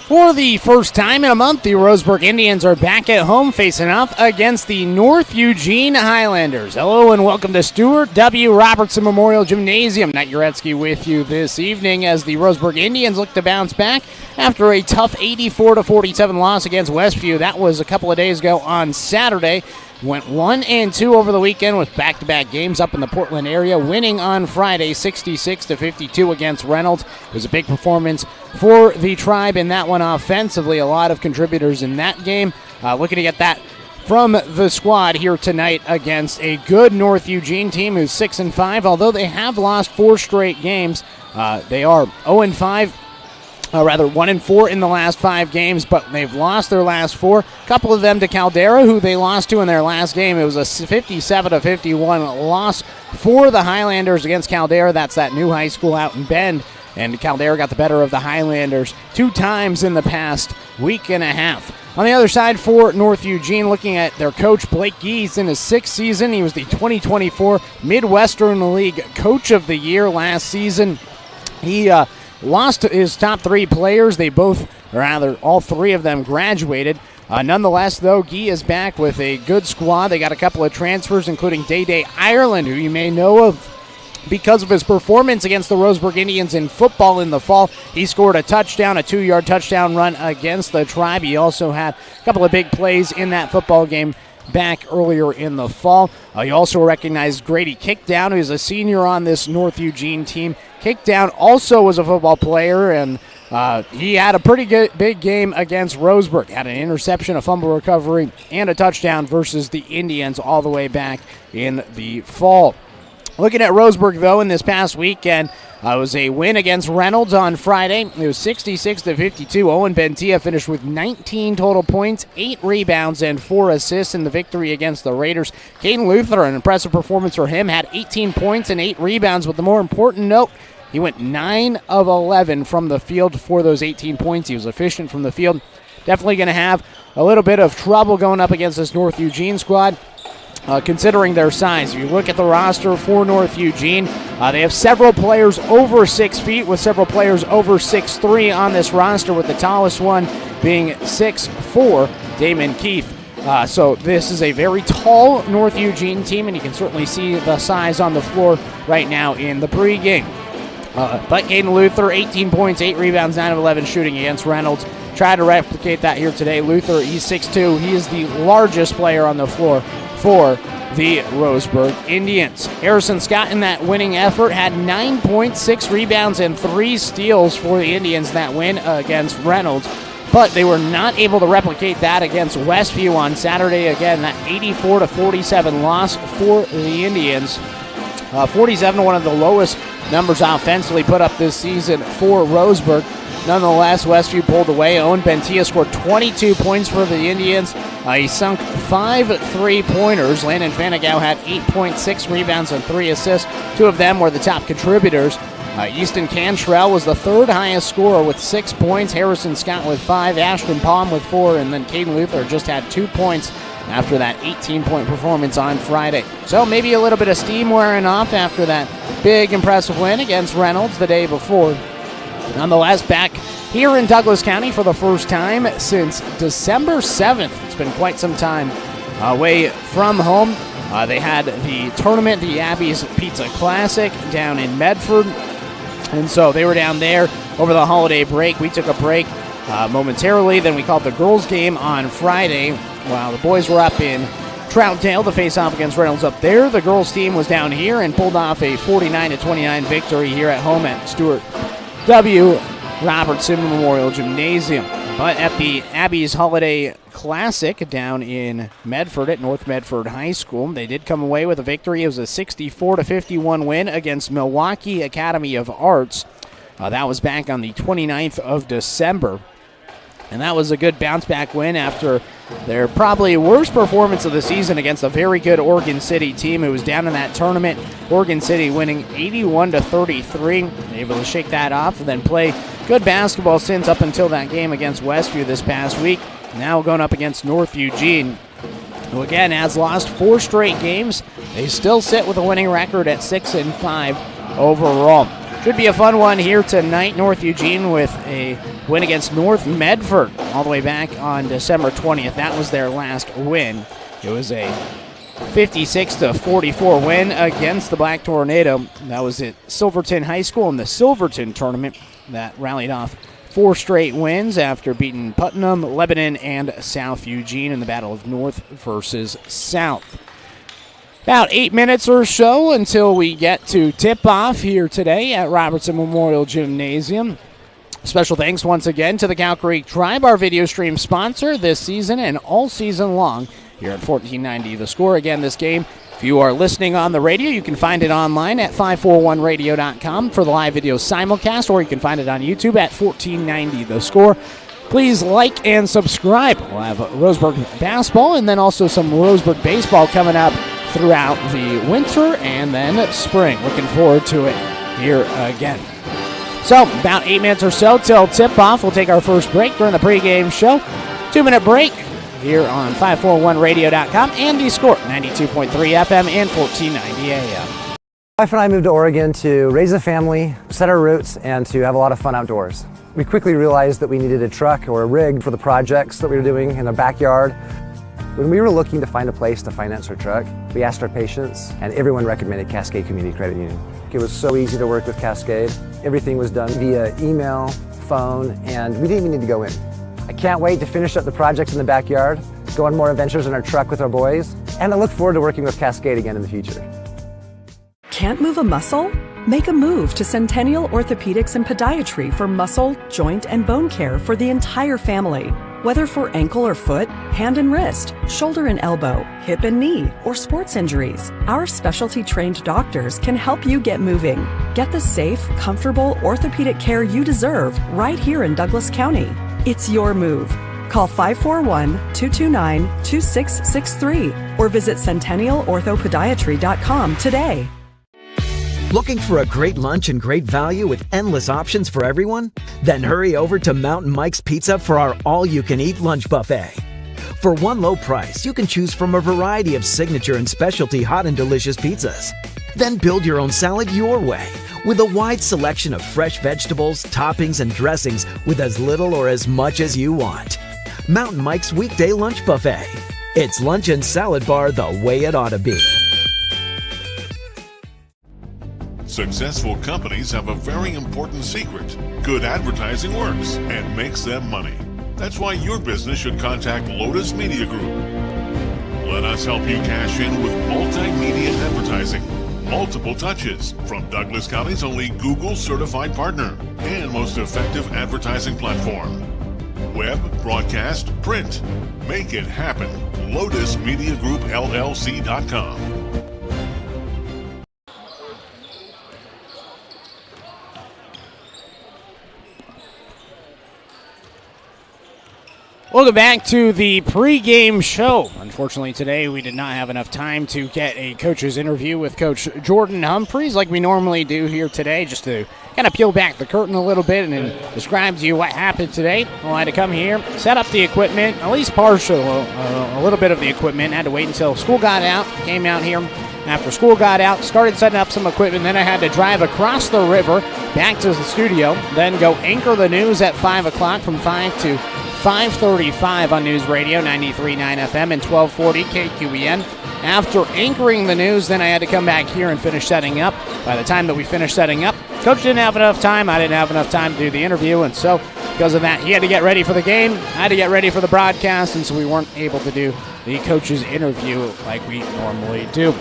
For the first time in a month, the Roseburg Indians are back at home facing off against the North Eugene Highlanders. Hello and welcome to Stuart W. Robertson Memorial Gymnasium. Matt Jarecki with you this evening as the Roseburg Indians look to bounce back after a tough 84-47 loss against Westview. That was a couple of days ago on Saturday. Went 1-2 over the weekend with back-to-back games up in the Portland area, winning on Friday 66-52 against Reynolds. It was a big performance for the Tribe in that one offensively. A lot of contributors in that game. Looking to get that from the squad here tonight against a good North Eugene team who's 6-5. Although they have lost 4 straight games, they are 0-5. 1-4 in the last 5 games, but they've lost their last 4. A couple of them to Caldera, who they lost to in their last game. It was a 57-51 loss for the Highlanders against Caldera. That's that new high school out in Bend. And Caldera got the better of the Highlanders 2 times in the past week and a half. On the other side for North Eugene, looking at their coach, Blake Geese, in his 6th season. He was the 2024 Midwestern League Coach of the Year last season. He lost his top 3 players. They both, or rather, all 3 of them graduated. Nonetheless, though, Guy is back with a good squad. They got a couple of transfers, including Day Ireland, who you may know of because of his performance against the Roseburg Indians in football in the fall. He scored a touchdown, a 2-yard touchdown run against the Tribe. He also had a couple of big plays in that football game back earlier in the fall. You also recognized Grady Kickdown, who's a senior on this North Eugene team. Kickdown also was a football player, and he had a pretty good big game against Roseburg. Had an interception, a fumble recovery, and a touchdown versus the Indians all the way back in the fall. Looking at Roseburg, though, in this past weekend, it was a win against Reynolds on Friday. It was 66-52. Owen Bentia finished with 19 total points, 8 rebounds, and 4 assists in the victory against the Raiders. Caden Luther, an impressive performance for him, had 18 points and 8 rebounds. But the more important note, he went 9 of 11 from the field for those 18 points. He was efficient from the field. Definitely going to have a little bit of trouble going up against this North Eugene squad. Considering their size. If you look at the roster for North Eugene, they have several players over 6 feet, with several players over 6'3" on this roster, with the tallest one being 6'4", Damon Keith. So this is a very tall North Eugene team, and you can certainly see the size on the floor right now in the pregame. But Caden Luther, 18 points, 8 rebounds, 9 of 11 shooting against Reynolds. Try to replicate that here today. Luther, he's 6'2". He is the largest player on the floor for the Roseburg Indians. Harrison Scott in that winning effort had 9 points, 6 rebounds, and 3 steals for the Indians in that win against Reynolds. But they were not able to replicate that against Westview on Saturday. Again, that 84-47 loss for the Indians. 47, one of the lowest numbers offensively put up this season for Roseburg. Nonetheless, Westview pulled away. Owen Bentia scored 22 points for the Indians. He sunk 5 3-pointers. Landon Fanigow had 8.6 rebounds and 3 assists. 2 of them were the top contributors. Easton Cantrell was the 3rd highest scorer with 6 points. Harrison Scott with 5. Ashton Palm with 4. And then Caden Luther just had 2 points after that 18-point performance on Friday. So maybe a little bit of steam wearing off after that big, impressive win against Reynolds the day before. Nonetheless, back here in Douglas County for the first time since December 7th. It's been quite some time away from home. They had the tournament, the Abby's Pizza Classic, down in Medford. And so they were down there over the holiday break. We took a break momentarily. Then we called the girls' game on Friday while the boys were up in Troutdale to face off against Reynolds up there. The girls' team was down here and pulled off a 49-29 victory here at home at Stuart W. Robertson Memorial Gymnasium. But at the Abby's Holiday Classic down in Medford at North Medford High School, they did come away with a victory. It was a 64-51 win against Milwaukee Academy of Arts. That was back on the 29th of December. And that was a good bounce-back win after their probably worst performance of the season against a very good Oregon City team who was down in that tournament. Oregon City winning 81-33, able to shake that off and then play good basketball since up until that game against Westview this past week. Now going up against North Eugene, who again has lost 4 straight games. They still sit with a winning record at 6-5 overall. Should be a fun one here tonight. North Eugene with a win against North Medford all the way back on December 20th. That was their last win. It was a 56-44 win against the Black Tornado. That was at Silverton High School in the Silverton tournament that rallied off 4 straight wins after beating Putnam, Lebanon, and South Eugene in the Battle of North versus South. About 8 minutes or so until we get to tip-off here today at Robertson Memorial Gymnasium. Special thanks once again to the Cow Creek Tribe, our video stream sponsor this season and all season long here at 1490 The Score. Again, this game, if you are listening on the radio, you can find it online at 541radio.com for the live video simulcast, or you can find it on YouTube at 1490 The Score. Please like and subscribe. We'll have Roseburg basketball and then also some Roseburg baseball coming up throughout the winter and then spring. Looking forward to it here again. So, about 8 minutes or so till tip-off. We'll take our first break during the pregame show. 2-minute break here on 541radio.com and The Score, 92.3 FM and 1490 AM. My wife and I moved to Oregon to raise a family, set our roots, and to have a lot of fun outdoors. We quickly realized that we needed a truck or a rig for the projects that we were doing in our backyard. When we were looking to find a place to finance our truck, we asked our patients, and everyone recommended Cascade Community Credit Union. It was so easy to work with Cascade. Everything was done via email, phone, and we didn't even need to go in. I can't wait to finish up the projects in the backyard, go on more adventures in our truck with our boys, and I look forward to working with Cascade again in the future. Can't move a muscle? Make a move to Centennial Orthopedics and Podiatry for muscle, joint, and bone care for the entire family. Whether for ankle or foot, hand and wrist, shoulder and elbow, hip and knee, or sports injuries, our specialty trained doctors can help you get moving. Get the safe, comfortable orthopedic care you deserve right here in Douglas County. It's your move. Call 541-229-2663 or visit centennialorthopodiatry.com today. Looking for a great lunch and great value with endless options for everyone? Then hurry over to Mountain Mike's Pizza for our all-you-can-eat lunch buffet. For one low price, you can choose from a variety of signature and specialty hot and delicious pizzas. Then build your own salad your way with a wide selection of fresh vegetables, toppings, and dressings with as little or as much as you want. Mountain Mike's Weekday Lunch Buffet. It's lunch and salad bar the way it ought to be. Successful companies have a very important secret. Good advertising works and makes them money. That's why your business should contact Lotus Media Group. Let us help you cash in with multimedia advertising. Multiple touches from Douglas County's only Google certified partner and most effective advertising platform. Web, broadcast, print. Make it happen. LotusMediaGroupLLC.com. Welcome back to the pregame show. Unfortunately, today we did not have enough time to get a coach's interview with Coach Jordan Humphreys like we normally do here today, just to kind of peel back the curtain a little bit and describe to you what happened today. Well, I had to come here, set up the equipment, at least partial, a little bit of the equipment. Had to wait until school got out, came out here after school got out, started setting up some equipment. Then I had to drive across the river back to the studio, then go anchor the news at 5 o'clock from 5 to 5:35 on News Radio, 93.9 FM and 1240 KQEN. After anchoring the news, then I had to come back here and finish setting up. By the time that we finished setting up, Coach didn't have enough time. I didn't have enough time to do the interview, and so because of that, he had to get ready for the game. I had to get ready for the broadcast, and so we weren't able to do the coach's interview like we normally do.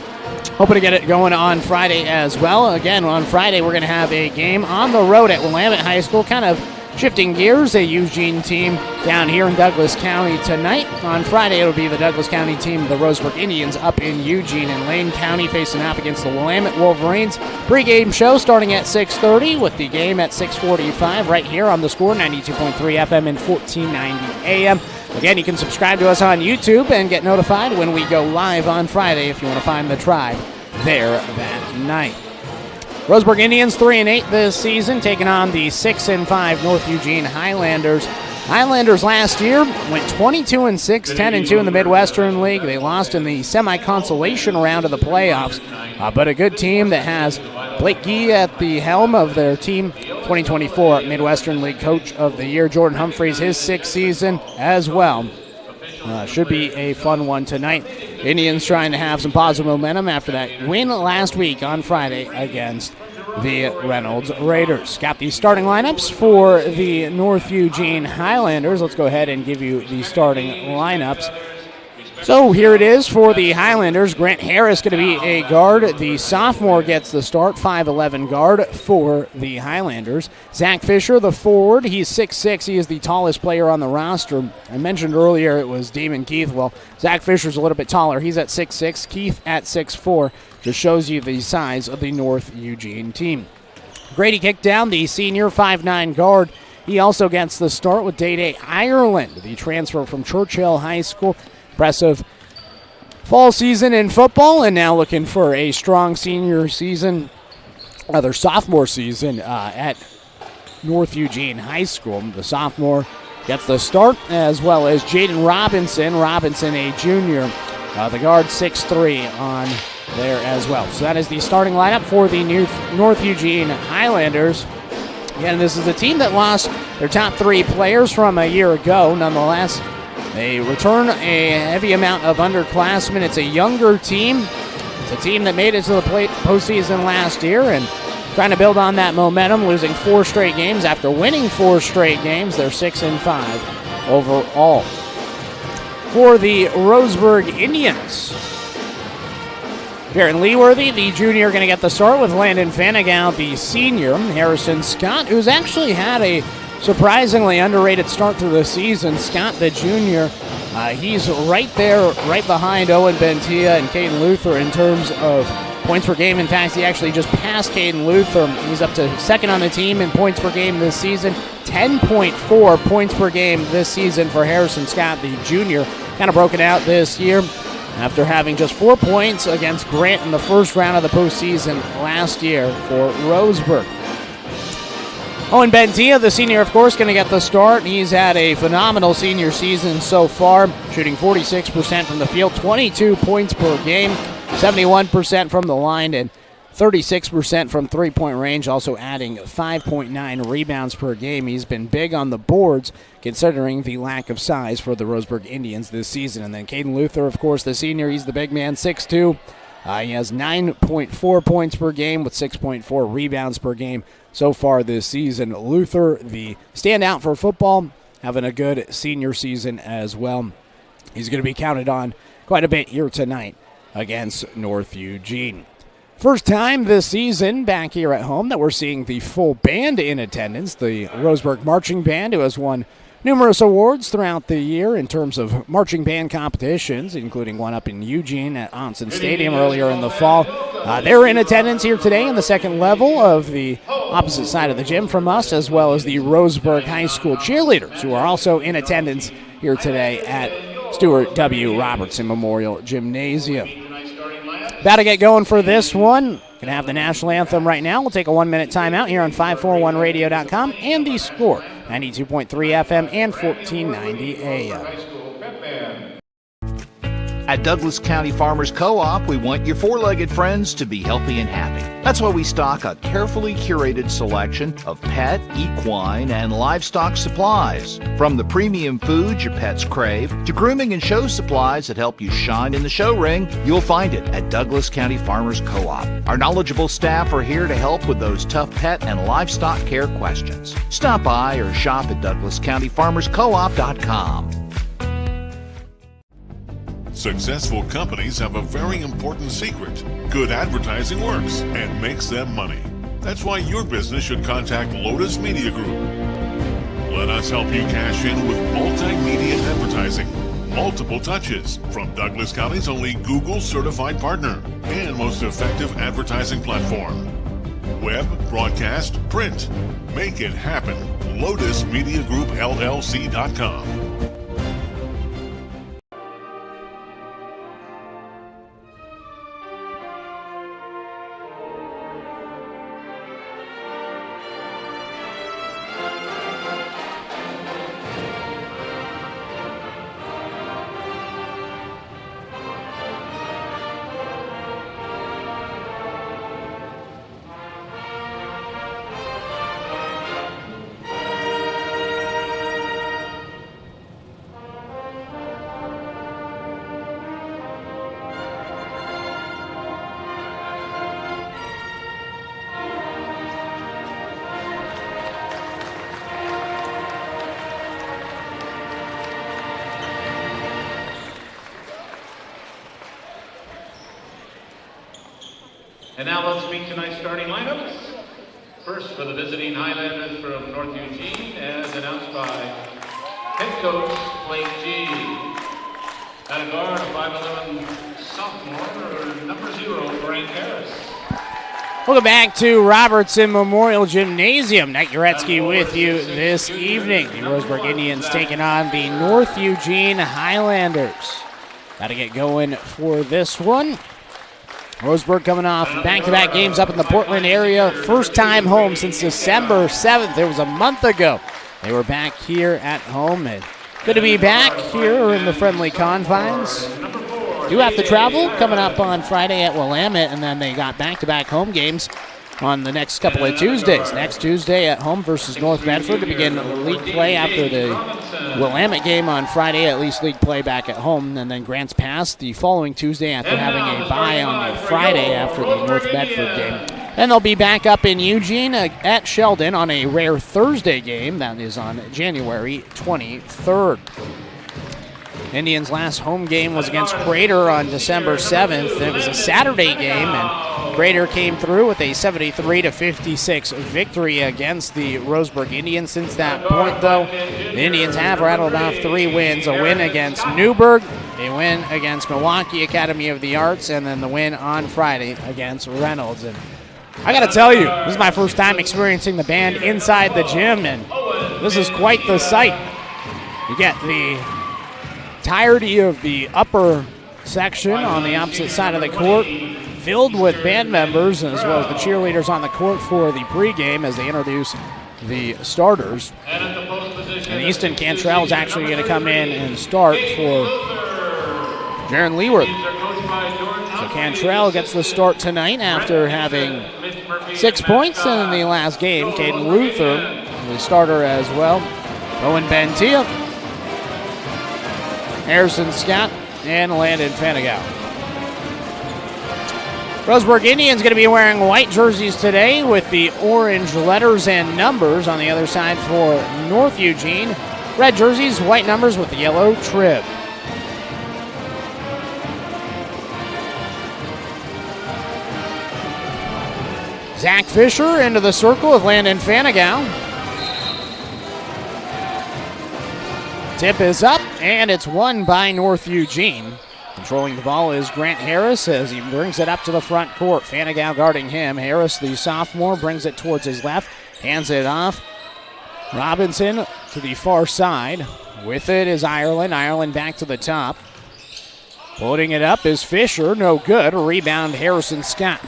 Hoping to get it going on Friday as well. Again, on Friday, we're going to have a game on the road at Willamette High School, kind of shifting gears, a Eugene team down here in Douglas County tonight. On Friday, it'll be the Douglas County team, the Roseburg Indians, up in Eugene and Lane County, facing off against the Willamette Wolverines. Pre-game show starting at 6:30 with the game at 6:45 right here on The Score, 92.3 FM and 1490 AM. Again, you can subscribe to us on YouTube and get notified when we go live on Friday if you want to find the Tribe there that night. Roseburg Indians 3-8 this season, taking on the 6-5 North Eugene Highlanders. Highlanders last year went 22-6, 10-2 in the Midwestern League. They lost in the semi-consolation round of the playoffs, but a good team that has Blake Gee at the helm of their team. 2024 Midwestern League Coach of the Year, Jordan Humphreys, his 6th season as well. Should be a fun one tonight. Indians trying to have some positive momentum after that win last week on Friday against the Reynolds Raiders. Got the starting lineups for the North Eugene Highlanders. Let's go ahead and give you the starting lineups. So here it is for the Highlanders. Grant Harris going to be a guard. The sophomore gets the start, 5'11 guard for the Highlanders. Zach Fisher, the forward. He's 6'6". He is the tallest player on the roster. I mentioned earlier it was Damon Keith. Well, Zach Fisher's a little bit taller. He's at 6'6". Keith at 6'4". Just shows you the size of the North Eugene team. Grady Kickdown, the senior, 5'9 guard. He also gets the start with Day-Day Ireland, the transfer from Churchill High School. Impressive fall season in football, and now looking for a strong senior season, other sophomore season at North Eugene High School. The sophomore gets the start, as well as Jaden Robinson. Robinson, a junior. The guard, 6'3", on there as well. So that is the starting lineup for the North Eugene Highlanders. Again, this is a team that lost their top 3 players from a year ago. Nonetheless, they return a heavy amount of underclassmen. It's a younger team. It's a team that made it to the postseason last year and trying to build on that momentum, losing 4 straight games. After winning 4 straight games, they're 6-5 overall. For the Roseburg Indians, Darren Leeworthy, the junior, going to get the start with Landon Fanigal, the senior. Harrison Scott, who's actually had a surprisingly underrated start to the season. Scott, the junior, he's right there, right behind Owen Bentia and Caden Luther in terms of points per game. In fact, he actually just passed Caden Luther. He's up to 2nd on the team in points per game this season. 10.4 points per game this season for Harrison Scott, the junior. Kind of broken out this year after having just 4 points against Grant in the first round of the postseason last year for Roseburg. Owen Bentia, the senior, of course, going to get the start. He's had a phenomenal senior season so far, shooting 46% from the field, 22 points per game, 71% from the line, and 36% from three-point range, also adding 5.9 rebounds per game. He's been big on the boards, considering the lack of size for the Roseburg Indians this season. And then Caden Luther, of course, the senior, he's the big man, 6'2". He has 9.4 points per game with 6.4 rebounds per game so far this season. Luther, the standout for football, having a good senior season as well. He's going to be counted on quite a bit here tonight against North Eugene. First time this season back here at home that we're seeing the full band in attendance. The Roseburg Marching Band, who has won numerous awards throughout the year in terms of marching band competitions, including one up in Eugene at Onsen Stadium earlier in the fall. They're in attendance here today in the second level of the opposite side of the gym from us, as well as the Roseburg High School cheerleaders, who are also in attendance here today at Stuart W. Robertson Memorial Gymnasium. About to get going for this one. Going to have the national anthem right now. We'll take a 1-minute timeout here on 541radio.com and the Score, 92.3 FM and 1490 AM. At Douglas County Farmers Co-op, we want your four-legged friends to be healthy and happy. That's why we stock a carefully curated selection of pet, equine, and livestock supplies. From the premium foods your pets crave to grooming and show supplies that help you shine in the show ring, you'll find it at Douglas County Farmers Co-op. Our knowledgeable staff are here to help with those tough pet and livestock care questions. Stop by or shop at DouglasCountyFarmersCoop.com. Successful companies have a very important secret. Good advertising works and makes them money. That's why your business should contact Lotus Media Group. Let us help you cash in with multimedia advertising. Multiple touches from Douglas County's only Google certified partner and most effective advertising platform. Web, broadcast, print. Make it happen. LotusMediaGroupLLC.com. And now let's meet tonight's starting lineups. First for the visiting Highlanders from North Eugene, as announced by head coach Blake G. At a guard, 5'11" sophomore, number 0, Frank Harris. Welcome back to Robertson Memorial Gymnasium. Knight Jarecki with you this evening. The Roseburg Indians taking on the North Eugene Highlanders. Got to get going for this one. Roseburg coming off back-to-back games up in the Portland area. First time home since December 7th. It was a month ago. They were back here at home. And good to be back here in the friendly confines. Do have to travel coming up on Friday at Willamette, and then they got back-to-back home games on the next couple of Tuesdays. Next Tuesday at home versus North Medford to begin league play after the Willamette game on Friday, at least league play back at home, and then Grants Pass the following Tuesday after having a bye on the Friday after the North Medford game. And they'll be back up in Eugene at Sheldon on a rare Thursday game. That is on January 23rd. Indians' last home game was against Crater on December 7th. It was a Saturday game, and Crater came through with a 73-56 victory against the Roseburg Indians. Since that point, though, the Indians have rattled off 3 wins. A win against Newburgh, a win against Milwaukee Academy of the Arts, and then the win on Friday against Reynolds. And I got to tell you, this is my first time experiencing the band inside the gym, and this is quite the sight. You get the entirety of the upper section on the opposite side of the court filled with band members, as well as the cheerleaders on the court for the pregame as they introduce the starters. And Easton Cantrell is actually going to come in and start for Jaron Leeworth. So Cantrell gets the start tonight after having 6 points in the last game. Caden Luther, the starter as well. Owen Bentia, Harrison Scott, and Landon Fanigal. Roseburg Indians going to be wearing white jerseys today with the orange letters and numbers. On the other side for North Eugene, red jerseys, white numbers with the yellow trib. Zach Fisher into the circle with Landon Fanigal. Tip is up, and it's won by North Eugene. Controlling the ball is Grant Harris as he brings it up to the front court. Fanigal guarding him. Harris, the sophomore, brings it towards his left, hands it off. Robinson to the far side. With it is Ireland. Ireland back to the top. Putting it up is Fisher. No good. A rebound, Harrison Scott.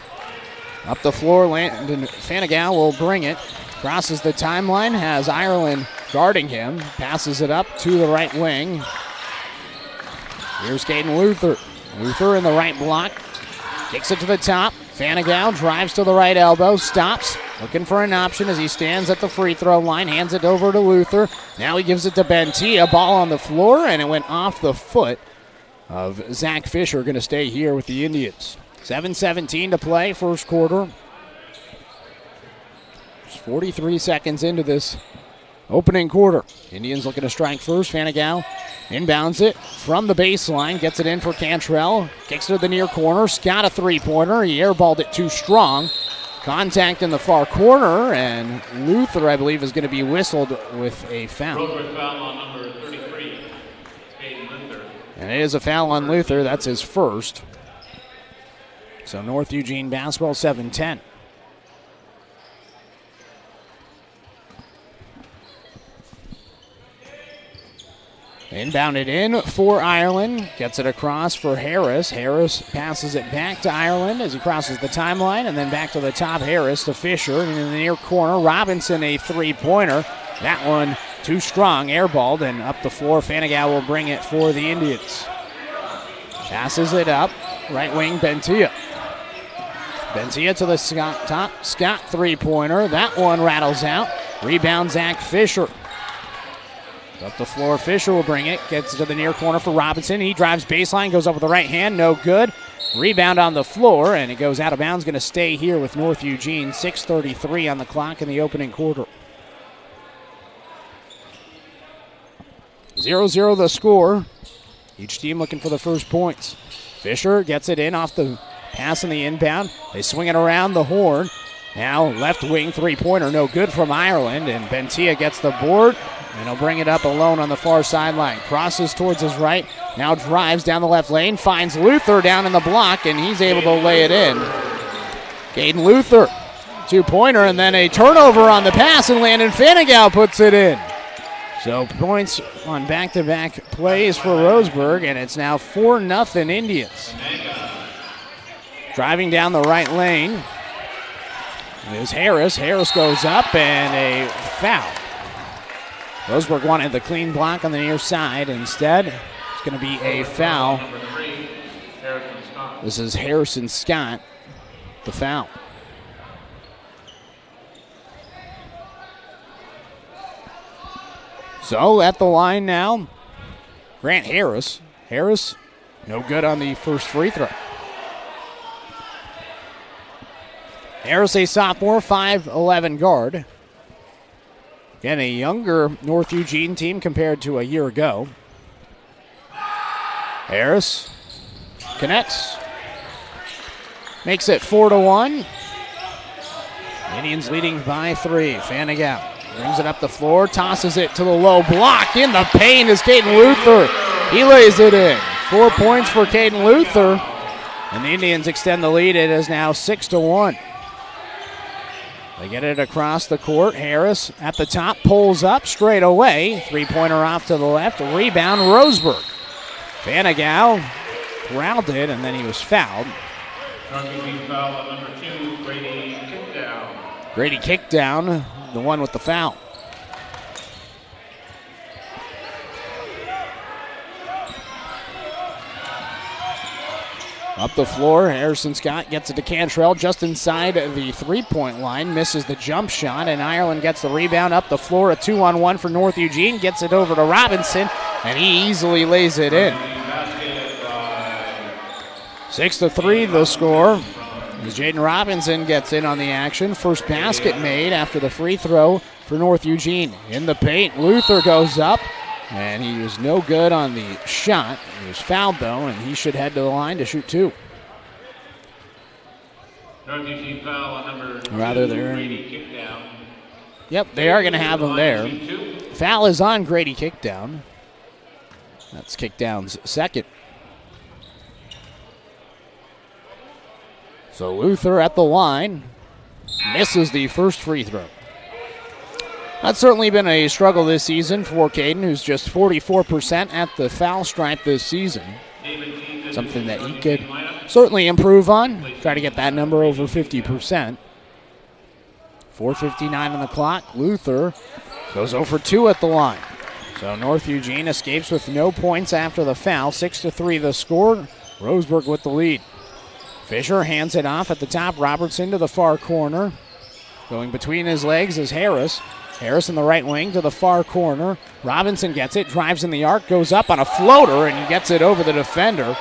Up the floor, Landon Fanigal will bring it. Crosses the timeline, has Ireland guarding him. Passes it up to the right wing. Here's Caden Luther. Luther in the right block. Kicks it to the top. Fanigal drives to the right elbow. Stops. Looking for an option as he stands at the free throw line. Hands it over to Luther. Now he gives it to Bentia. Ball on the floor, and it went off the foot of Zach Fisher. Going to stay here with the Indians. 7:17 to play, first quarter. Just 43 seconds into this opening quarter. Indians looking to strike first. Fanigal inbounds it from the baseline. Gets it in for Cantrell. Kicks it to the near corner. Scott a three-pointer. He airballed it too strong. Contact in the far corner, and Luther, I believe, is going to be whistled with a foul. Foul on number 33, Caden Luther. And it is a foul on Luther. That's his first. So North Eugene basketball 7-10. Inbounded in for Ireland. Gets it across for Harris. Harris passes it back to Ireland as he crosses the timeline, and then back to the top. Harris to Fisher. And in the near corner, Robinson a three-pointer. That one too strong. Airballed and up the floor. Fanigal will bring it for the Indians. Passes it up. Right wing, Bentia. Bentia to the top. Scott three-pointer. That one rattles out. Rebound, Zach Fisher. Up the floor, Fisher will bring it. Gets to the near corner for Robinson. He drives baseline, goes up with the right hand. No good. Rebound on the floor, and it goes out of bounds. Going to stay here with North Eugene. 6:33 on the clock in the opening quarter. 0-0 the score. Each team looking for the first points. Fisher gets it in off the Pass in the inbound. They swing it around the horn. Now left wing three-pointer, no good from Ireland, and Bentia gets the board, and he'll bring it up alone on the far sideline. Crosses towards his right, now drives down the left lane, finds Luther down in the block, and he's able to lay it in. Caden Luther, two-pointer, and then a turnover on the pass, and Landon Fanigal puts it in. So points on back-to-back plays for Roseburg, and it's now 4-0 Indians. Driving down the right lane is Harris. Harris goes up, and a foul. Roseburg wanted the clean block on the near side. Instead, it's going to be a foul. This is Harrison Scott, the foul. So at the line now, Grant Harris. Harris, no good on the first free throw. Harris, a sophomore, 5'11" guard. Again, a younger North Eugene team compared to a year ago. Harris connects. Makes it 4-1. Indians leading by 3. Fanigal brings it up the floor, tosses it to the low block. In the paint is Caden Luther. He lays it in. 4 points for Caden Luther. And the Indians extend the lead. It is now 6-1. They get it across the court. Harris at the top, pulls up straight away. Three-pointer off to the left. Rebound, Roseburg. Fanigal growled it, and then he was fouled. Foul on number 2, Grady Kickdown. Grady Kickdown, the one with the foul. Up the floor, Harrison Scott gets it to Cantrell just inside the three-point line, misses the jump shot, and Ireland gets the rebound up the floor. A 2-on-1 for North Eugene, gets it over to Robinson, and he easily lays it in. 6-3 the score, as Jaden Robinson gets in on the action. First basket made after the free throw for North Eugene. In the paint, Luther goes up, and he was no good on the shot. He was fouled, though, and he should head to the line to shoot 2. North Eugene foul on number 2, Grady Kickdown. Yep, they are going to have him there. Foul is on Grady Kickdown. That's Kickdown's second. So Luther at the line misses the first free throw. That's certainly been a struggle this season for Caden, who's just 44% at the foul stripe this season. Something that he could certainly improve on. Try to get that number over 50%. 4:59 on the clock. Luther goes 0 for 2 at the line. So North Eugene escapes with no points after the foul. 6-3 the score. Roseburg with the lead. Fisher hands it off at the top. Robertson to the far corner. Going between his legs is Harris. Harris in the right wing to the far corner. Robinson gets it, drives in the arc, goes up on a floater, and he gets it over the defender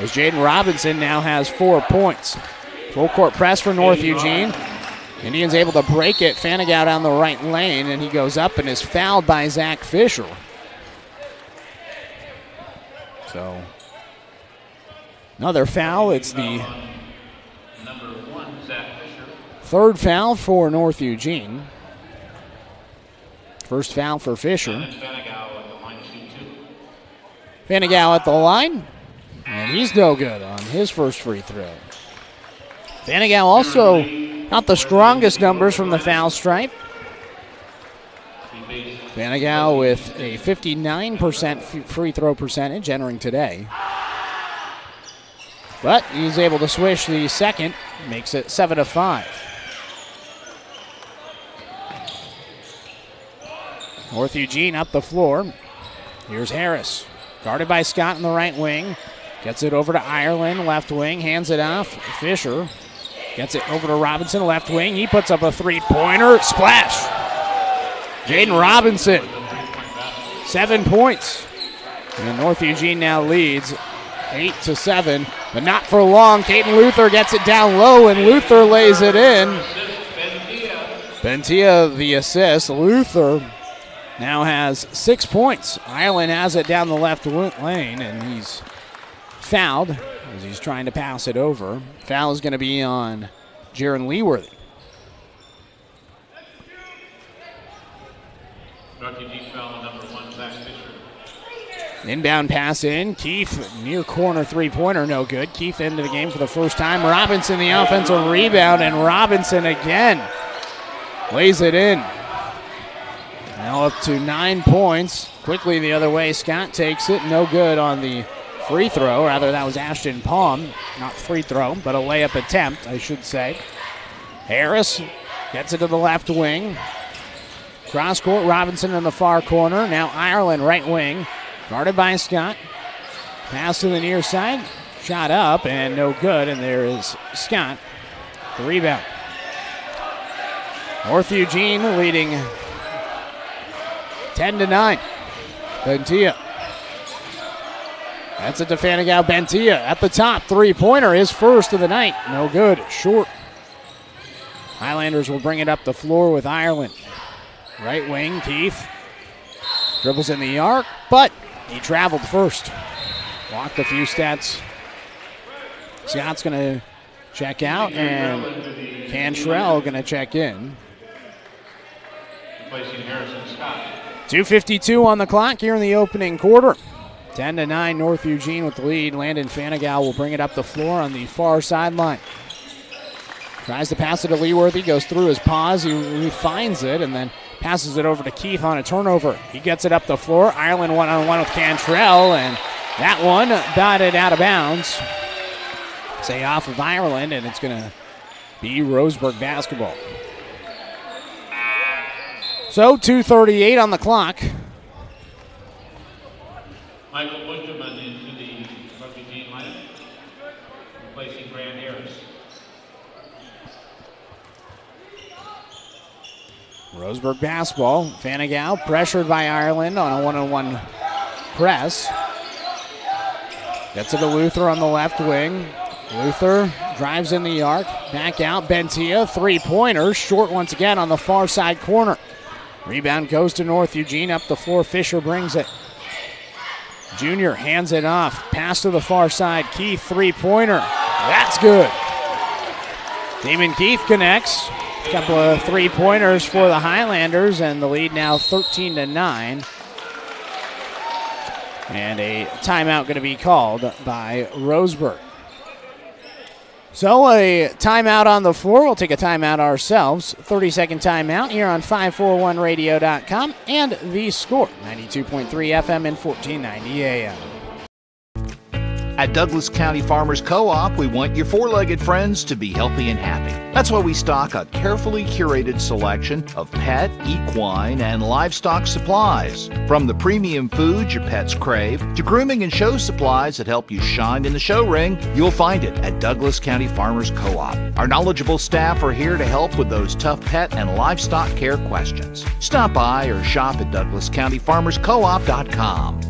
as Jaden Robinson now has 4 points. Full court press for North Eugene. Indians able to break it. Fanigal down the right lane, and he goes up and is fouled by Zach Fisher. So another foul. It's the number 1, Zach Fisher. third foul for North Eugene. First foul for Fisher. Fanigal at the line, and he's no good on his first free throw. Fanigal also not the strongest numbers from the foul stripe. Fanigal with a 59% free throw percentage entering today. But he's able to swish the second, makes it 7-5. North Eugene up the floor. Here's Harris. Guarded by Scott in the right wing. Gets it over to Ireland, left wing. Hands it off. Fisher gets it over to Robinson, left wing. He puts up a three-pointer. Splash. Jaden Robinson. 7 points. And North Eugene now leads 8-7, but not for long. Caden Luther gets it down low, and Luther lays it in. Bentia the assist. Luther now has 6 points. Ireland has it down the left lane, and he's fouled. as he's trying to pass it over. Foul is going to be on Jaron Leeworthy. North Eugene foul on number 1, Zach Fisher. Inbound pass in. Keith, near corner three-pointer, no good. Keith into the game for the first time. Robinson, the offensive rebound, and Robinson again lays it in. Now up to 9 points. Quickly the other way. Scott takes it. No good on the free throw. Rather, that was Ashton Palm. Not free throw, but a layup attempt, I should say. Harris gets it to the left wing. Cross court, Robinson in the far corner. Now Ireland, right wing. Guarded by Scott. Pass to the near side. Shot up and no good. And there is Scott. The rebound. North Eugene leading 10-9. Bentia. That's it to Fanagau. Bentia at the top. Three-pointer, his first of the night. No good. Short. Highlanders will bring it up the floor with Ireland. Right wing, Keith. Dribbles in the arc, but he traveled first. Walked a few steps. Scott's going to check out, and Cantrell going to check in. Replacing Harrison Scott. 2:52 on the clock here in the opening quarter. 10-9, North Eugene with the lead. Landon Fanagau will bring it up the floor on the far sideline. Tries to pass it to Leeworthy, goes through his paws, he finds it, and then passes it over to Keith on a turnover. He gets it up the floor. Ireland one-on-one with Cantrell, and that one batted out of bounds. Say off of Ireland, and it's going to be Roseburg basketball. So 2:38 on the clock. Michael Busherman into the North Eugene lineup, replacing Grant Harris. Roseburg basketball. Fanagau pressured by Ireland on a one-on-one press. Gets it to Luther on the left wing. Luther drives in the arc. Back out. Bentia, three-pointer. Short once again on the far side corner. Rebound goes to North Eugene. Up the floor. Fisher brings it. Junior hands it off. Pass to the far side. Keith, three-pointer. That's good. Damon Keith connects. A couple of three-pointers for the Highlanders, and the lead now 13-9. And a timeout going to be called by Roseburg. So a timeout on the floor. We'll take a timeout ourselves. 30-second timeout here on 541radio.com and The Score, 92.3 FM and 1490 AM. At Douglas County Farmers Co-op, we want your four-legged friends to be healthy and happy. That's why we stock a carefully curated selection of pet, equine, and livestock supplies. From the premium foods your pets crave to grooming and show supplies that help you shine in the show ring, you'll find it at Douglas County Farmers Co-op. Our knowledgeable staff are here to help with those tough pet and livestock care questions. Stop by or shop at DouglasCountyFarmersCoop.com.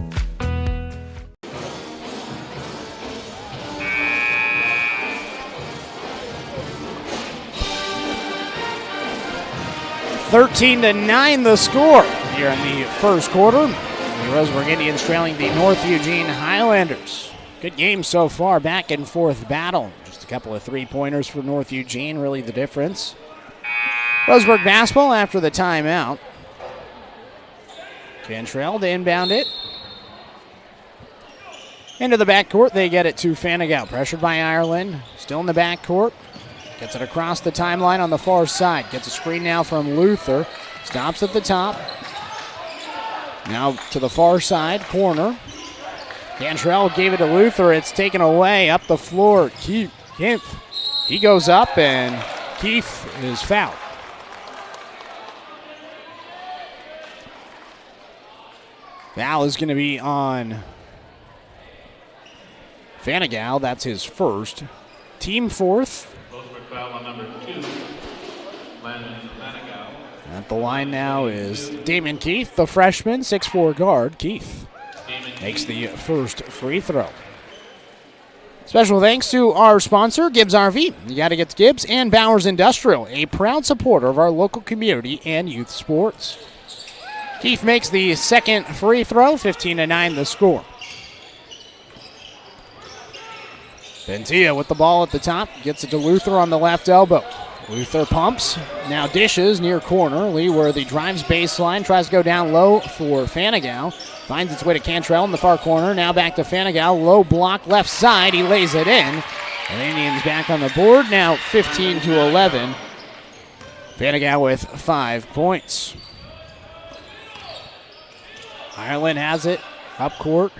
Thirteen to 9 the score here in the first quarter. The Roseburg Indians trailing the North Eugene Highlanders. Good game so far, back and forth battle. Just a couple of three-pointers for North Eugene, really the difference. Roseburg basketball after the timeout. Cantrell to inbound it. Into the backcourt, they get it to Fanagau. Pressured by Ireland, still in the backcourt. Gets it across the timeline on the far side. Gets a screen now from Luther. Stops at the top. Now to the far side, corner. Cantrell gave it to Luther. It's taken away up the floor. Keith, he goes up, and Keith is fouled. Foul is going to be on Fanagau. That's his first. Team fourth. Foul on number 2, Landon Fanagau. At the line now is Damon Keith, the freshman, 6'4" guard. Keith makes the first free throw. Special thanks to our sponsor, Gibbs RV. You got to get to Gibbs, and Bowers Industrial, a proud supporter of our local community and youth sports. Keith makes the second free throw, 15 to 9 the score. Bentia with the ball at the top, gets it to Luther on the left elbow. Luther pumps, now dishes near corner. Leeworthy drives baseline, tries to go down low for Fanigal. Finds its way to Cantrell in the far corner. Now back to Fanigal, low block left side. He lays it in. And Indians back on the board, now 15-11. Fanigal with 5 points. Ireland has it up court.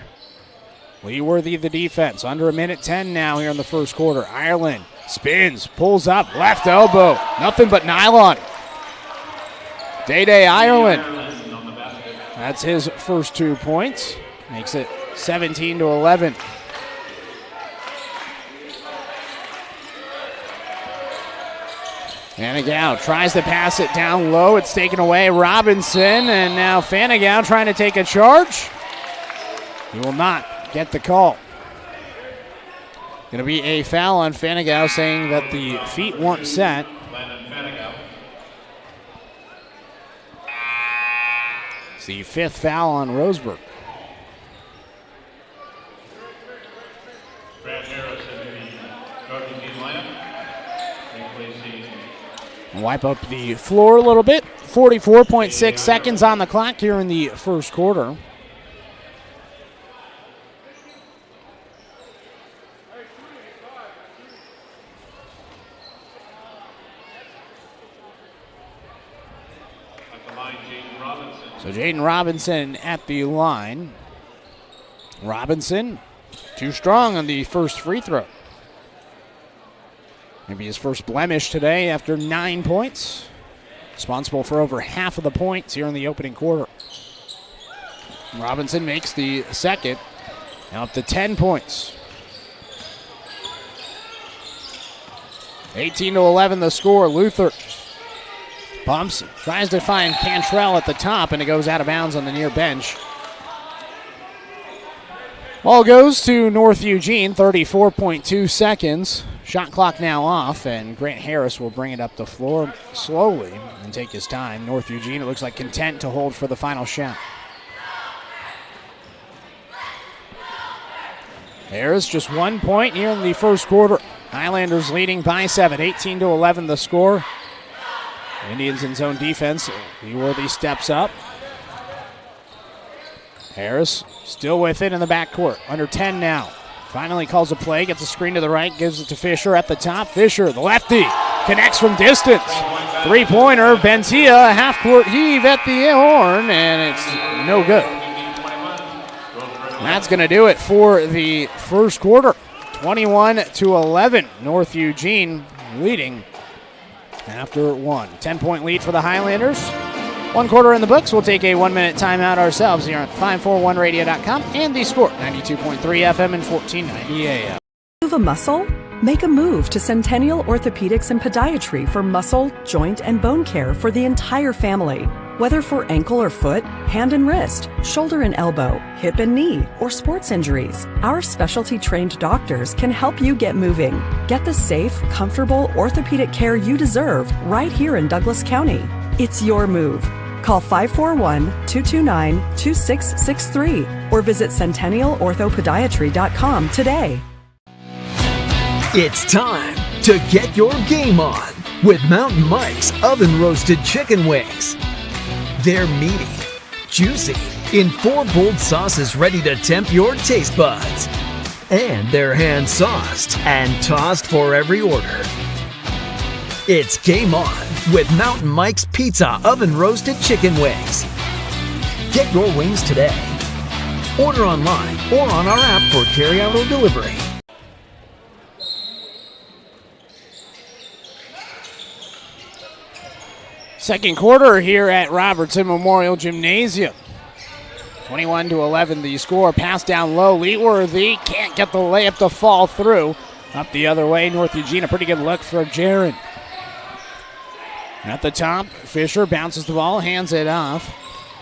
Leeworthy the defense. Under a minute 10 now here in the first quarter. Ireland spins, pulls up, left elbow. Nothing but nylon. Day Ireland. That's his first 2 points. Makes it 17-11. Fanigal tries to pass it down low. It's taken away. Robinson, and now Fanigal trying to take a charge. He will not get the call. Going to be a foul on Fanigal, saying that the feet weren't set. It's the 5th foul on Roseburg. Wipe up the floor a little bit. 44.6 seconds on the clock here in the first quarter. So Jaden Robinson at the line. Robinson, too strong on the first free throw. Maybe his first blemish today after 9 points. Responsible for over half of the points here in the opening quarter. Robinson makes the second. Now up to 10 points. 18-11 the score. Luther pumps, tries to find Cantrell at the top, and it goes out of bounds on the near bench. Ball goes to North Eugene, 34.2 seconds. Shot clock now off, and Grant Harris will bring it up the floor slowly and take his time. North Eugene, it looks like, content to hold for the final shot. Harris just 1 point here in the first quarter. Highlanders leading by 7, 18-11 the score. Indians in zone defense. Leeworthy steps up. Harris still with it in the backcourt. Under 10 now. Finally calls a play, gets a screen to the right, gives it to Fisher at the top. Fisher, the lefty, connects from distance. Three-pointer, Bentia, a half-court heave at the horn, and it's no good. That's going to do it for the first quarter. 21-11, North Eugene leading after one. 10-point lead for the Highlanders. 1 quarter in the books. We'll take a 1-minute timeout ourselves here on 541radio.com and the Score, 92.3 FM and 1490 AM. Move a muscle? Make a move to Centennial Orthopedics and Podiatry for muscle, joint, and bone care for the entire family. Whether for ankle or foot, hand and wrist, shoulder and elbow, hip and knee, or sports injuries, our specialty-trained doctors can help you get moving. Get the safe, comfortable orthopedic care you deserve right here in Douglas County. It's your move. Call 541-229-2663 or visit centennialorthopodiatry.com today. It's time to get your game on with Mountain Mike's Oven Roasted Chicken Wings. They're meaty, juicy, in 4 bold sauces ready to tempt your taste buds. And they're hand-sauced and tossed for every order. It's game on with Mountain Mike's Pizza Oven Roasted Chicken Wings. Get your wings today. Order online or on our app for carryout or delivery. Second quarter here at Robertson Memorial Gymnasium. 21-11 the score. Pass down low. Leeworthy can't get the layup to fall through. Up the other way, North Eugene. A pretty good look for Jared. At the top, Fisher bounces the ball, hands it off.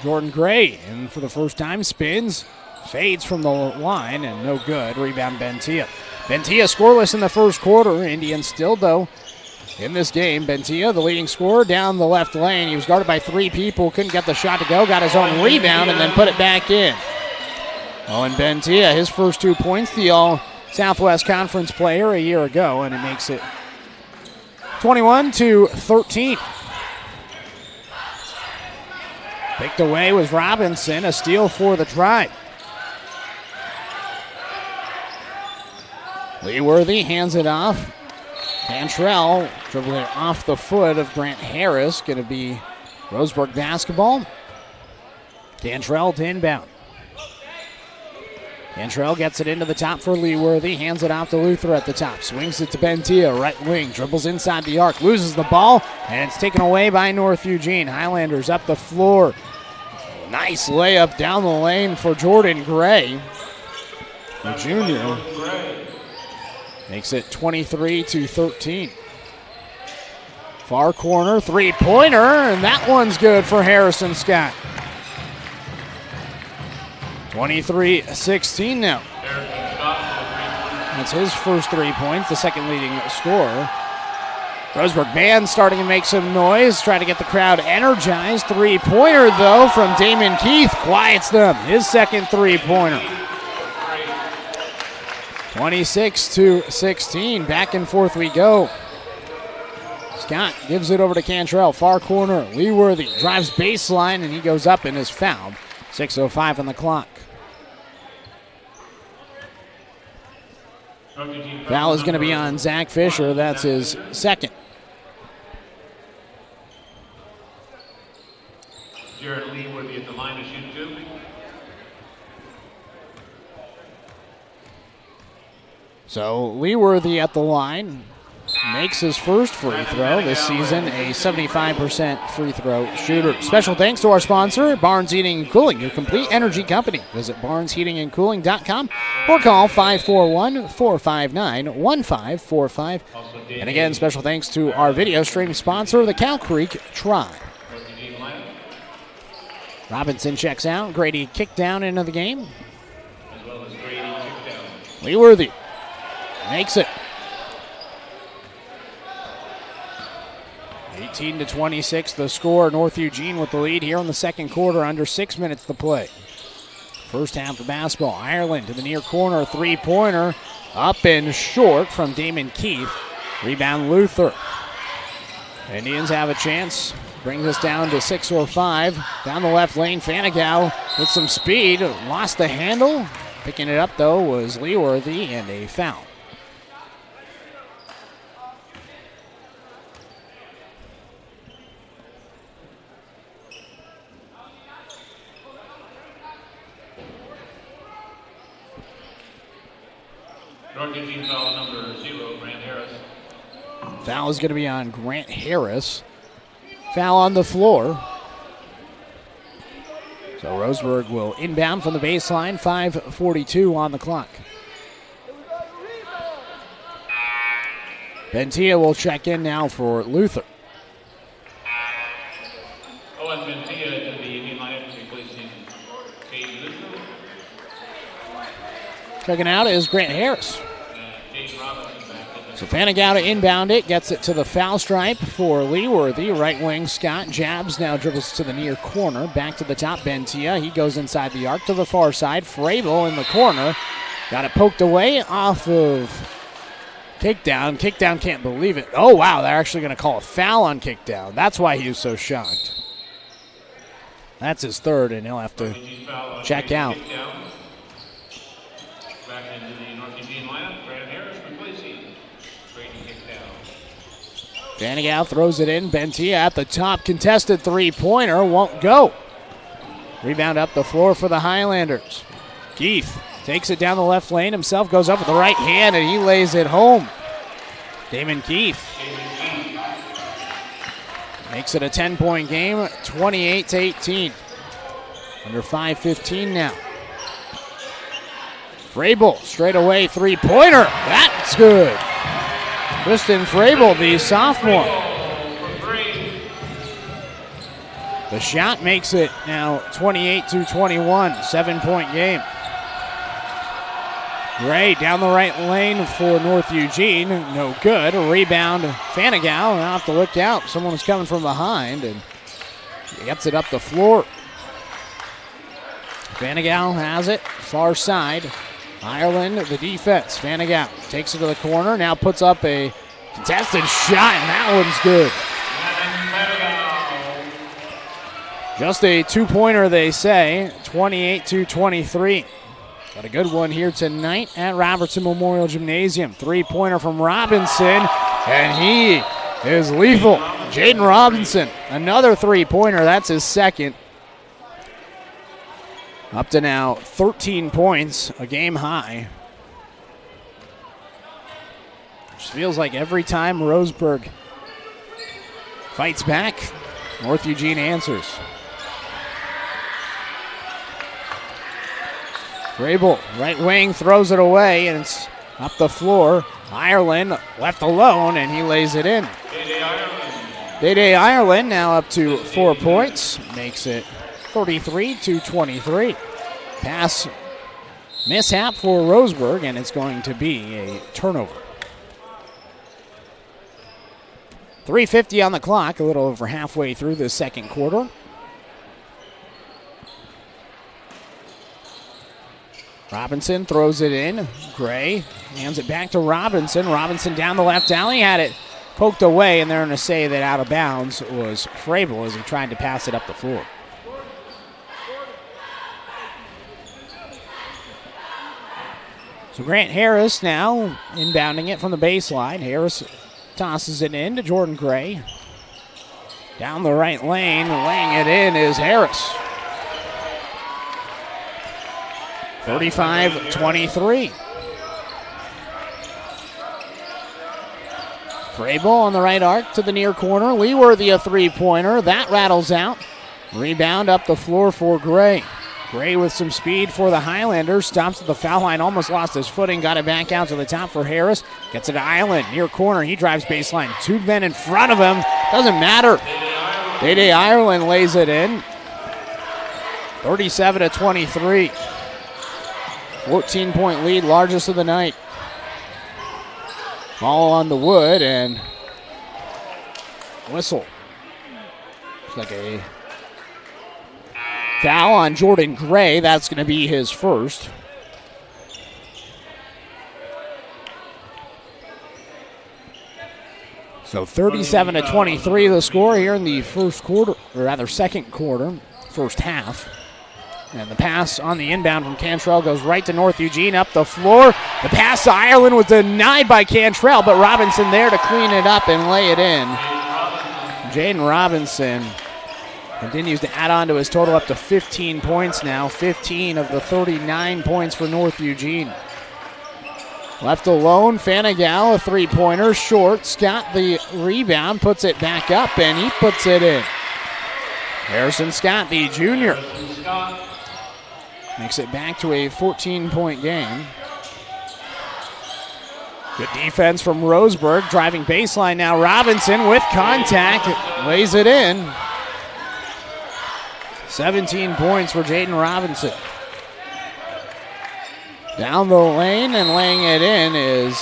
Jordan Gray, and for the first time, spins, fades from the line, and no good. Rebound, Bentia. Bentia scoreless in the first quarter. Indians still, though, in this game. Bentia, the leading scorer, down the left lane. He was guarded by 3 people, couldn't get the shot to go, got his own rebound, and then put it back in. Owen Bentia, his first 2 points, the Southwest Conference player a year ago, and it makes it 21-13. Picked away was Robinson, a steal for the Tribe. Leeworthy hands it off. Cantrell dribbling it off the foot of Grant Harris. Going to be Roseburg basketball. Cantrell to inbound. Cantrell gets it into the top for Leeworthy. Hands it off to Luther at the top. Swings it to Bentia, right wing. Dribbles inside the arc. Loses the ball, and it's taken away by North Eugene. Highlanders up the floor. Nice layup down the lane for Jordan Gray. The junior makes it 23-13. Far corner, three-pointer, and that one's good for Harrison Scott. 23-16 now. That's his first 3 points, the second leading scorer. Roseburg band starting to make some noise, trying to get the crowd energized. Three-pointer, though, from Damon Keith quiets them. His second three-pointer. 26-16. Back and forth we go. Scott gives it over to Cantrell. Far corner. Leeworthy drives baseline, and he goes up and is fouled. 6:05 on the clock. Foul is going to be on Zach Fisher. That's his second. Jarrett Leeworthy at the line to shoot two. So Leeworthy at the line makes his first free throw this season, a 75% free throw shooter. Special thanks to our sponsor, Barnes Heating and Cooling, your complete energy company. Visit barnesheatingandcooling.com or call 541-459-1545. And again, special thanks to our video stream sponsor, the Cow Creek Tribe. Robinson checks out. Grady kicked down into the game. Leeworthy makes it. 18-26 the score. North Eugene with the lead here in the second quarter, under 6 minutes to play. First half of basketball. Ireland to the near corner, three-pointer. Up and short from Damon Keith. Rebound Luther. Indians have a chance. Brings us down to 6:05. Down the left lane, Fanigal with some speed. Lost the handle. Picking it up, though, was Leeworthy, and a foul. North Eugene foul number 0, Grant Harris. Foul is going to be on Grant Harris. Foul on the floor. So Roseburg will inbound from the baseline. 5:42 on the clock. Bentia will check in now for Luther. Owen Bentia to the Indian lineup, replacing Cade Luther. Checking out is Grant Harris. So Fanigal to inbound it, gets it to the foul stripe for Leeworthy. Right wing Scott Jabs now dribbles to the near corner. Back to the top, Bentia. He goes inside the arc to the far side. Frabel in the corner. Got it poked away off of Kickdown. Kickdown can't believe it. Oh, wow, they're actually going to call a foul on Kickdown. That's why he was so shocked. That's his third, and he'll have to check out. Back into the North Eugene lineup, Grant Harris replacing Brady Kickdown. Fanigal throws it in. Bentia at the top. Contested three-pointer. Won't go. Rebound up the floor for the Highlanders. Keith takes it down the left lane himself. Goes up with the right hand, and he lays it home. Damon Keith makes it a 10-point game. 28-18. Under 5:15 now. Frabel straight away three-pointer. That's good. Tristan Frabel, the sophomore. The shot makes it now 28-21, 7-point game. Gray down the right lane for North Eugene, no good. A rebound, Fanigal, I'll have to look out. Someone was coming from behind, and he gets it up the floor. Fanigal has it, far side. Ireland, the defense. Fanagal takes it to the corner, now puts up a contested shot, and that one's good. Just a two-pointer, they say, 28-23. Got a good one here tonight at Robertson Memorial Gymnasium. Three-pointer from Robinson, and he is lethal. Jaden Robinson, another three-pointer. That's his second. Up to now 13 points, a game high. Just feels like every time Roseburg fights back, North Eugene answers. Grable, right wing, throws it away, and it's up the floor. Ireland left alone, and he lays it in. Day Ireland now up to 4 points, makes it 33-23. Pass mishap for Roseburg, and it's going to be a turnover. 3:50 on the clock, a little over halfway through the second quarter. Robinson throws it in. Gray hands it back to Robinson. Robinson down the left alley, had it poked away, and they're going to say that out of bounds was Frabel as he tried to pass it up the floor. So Grant Harris now inbounding it from the baseline. Harris tosses it in to Jordan Gray. Down the right lane, laying it in is Harris. 35-23. Frabel on the right arc to the near corner. Leeworthy a three-pointer. That rattles out. Rebound up the floor for Gray. Gray with some speed for the Highlanders. Stops at the foul line. Almost lost his footing. Got it back out to the top for Harris. Gets it to Island. Near corner. He drives baseline. Two men in front of him. Doesn't matter. Day Ireland lays it in. 37-23. 14-point lead. Largest of the night. Ball on the wood and whistle. Looks like a foul on Jordan Gray. That's going to be his first. So 37-23 the score here in the first quarter, or rather second quarter, first half. And the pass on the inbound from Cantrell goes right to North Eugene up the floor. The pass to Ireland was denied by Cantrell, but Robinson there to clean it up and lay it in. Jaden Robinson continues to add on to his total up to 15 points now. 15 of the 39 points for North Eugene. Left alone, Fanagal, a three-pointer, short. Scott the rebound, puts it back up, and he puts it in. Harrison Scott, the junior, makes it back to a 14-point game. Good defense from Roseburg, driving baseline now. Robinson with contact, lays it in. 17 points for Jaden Robinson. Down the lane and laying it in is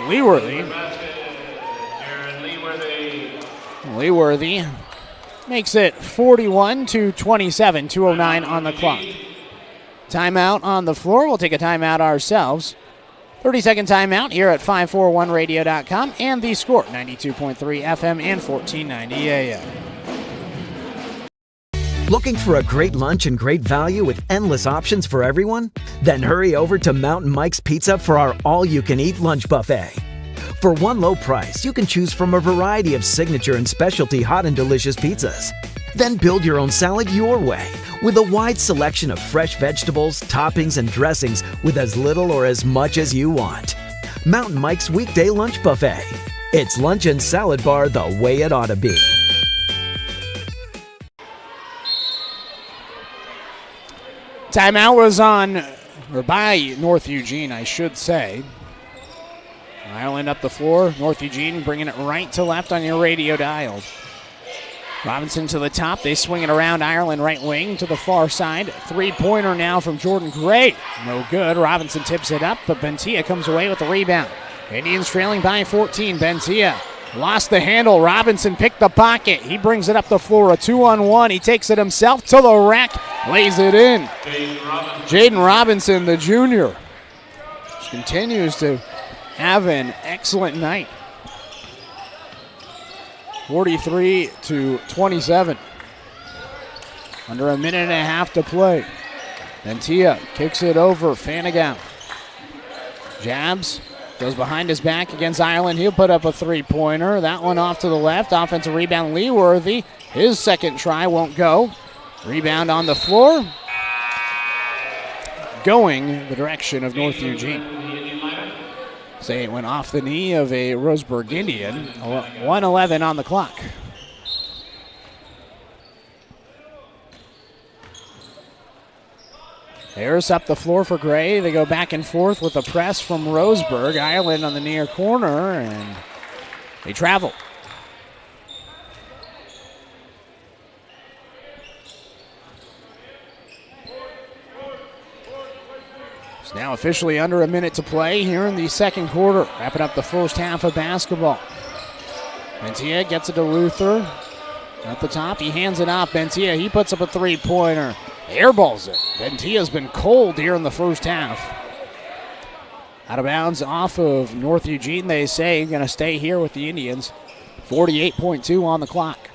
Leeworthy. Leeworthy makes it 41-27, 2:09 on the clock. Timeout on the floor. We'll take a timeout ourselves. 30-second timeout here at 541radio.com and the score, 92.3 FM and 1490 AM. Looking for a great lunch and great value with endless options for everyone? Then hurry over to Mountain Mike's Pizza for our all-you-can-eat lunch buffet. For one low price, you can choose from a variety of signature and specialty hot and delicious pizzas. Then build your own salad your way with a wide selection of fresh vegetables, toppings, and dressings with as little or as much as you want. Mountain Mike's Weekday Lunch Buffet. It's lunch and salad bar the way it ought to be. Timeout was on, or by North Eugene, I should say. Ireland up the floor. North Eugene bringing it right to left on your radio dial. Robinson to the top. They swing it around. Ireland right wing to the far side. Three-pointer now from Jordan Gray. No good. Robinson tips it up, but Bentia comes away with the rebound. Indians trailing by 14. Bentia lost the handle. Robinson picked the pocket. He brings it up the floor. A 2-on-1. He takes it himself to the rack. Lays it in. Jaden Robinson, the junior. She continues to have an excellent night. 43-27. Under a minute and a half to play. Ventia kicks it over. Fanagan jabs. Goes behind his back against Ireland. He'll put up a three-pointer. That one off to the left. Offensive rebound, Leeworthy. His second try won't go. Rebound on the floor. Going the direction of North Eugene. Say it went off the knee of a Roseburg Indian. 1:11 on the clock. Harris up the floor for Gray. They go back and forth with a press from Roseburg. Ireland on the near corner, and they travel. It's now officially under a minute to play here in the second quarter. Wrapping up the first half of basketball. Bentia gets it to Luther. At the top, he hands it off. Bentia, he puts up a three-pointer. Airballs it. Bentia's been cold here in the first half. Out of bounds off of North Eugene, they say. Going to stay here with the Indians. 48.2 on the clock.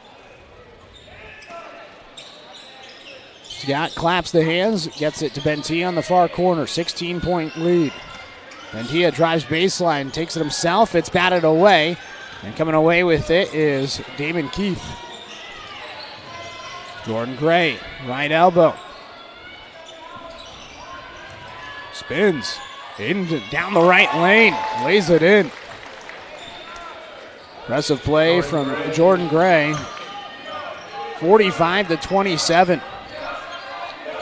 Scott claps the hands, gets it to Bentia on the far corner. 16-point lead. Bentia drives baseline, takes it himself. It's batted away. And coming away with it is Damon Keith. Jordan Gray, right elbow. Spins down the right lane, lays it in. Impressive play from Jordan Gray. 45-27.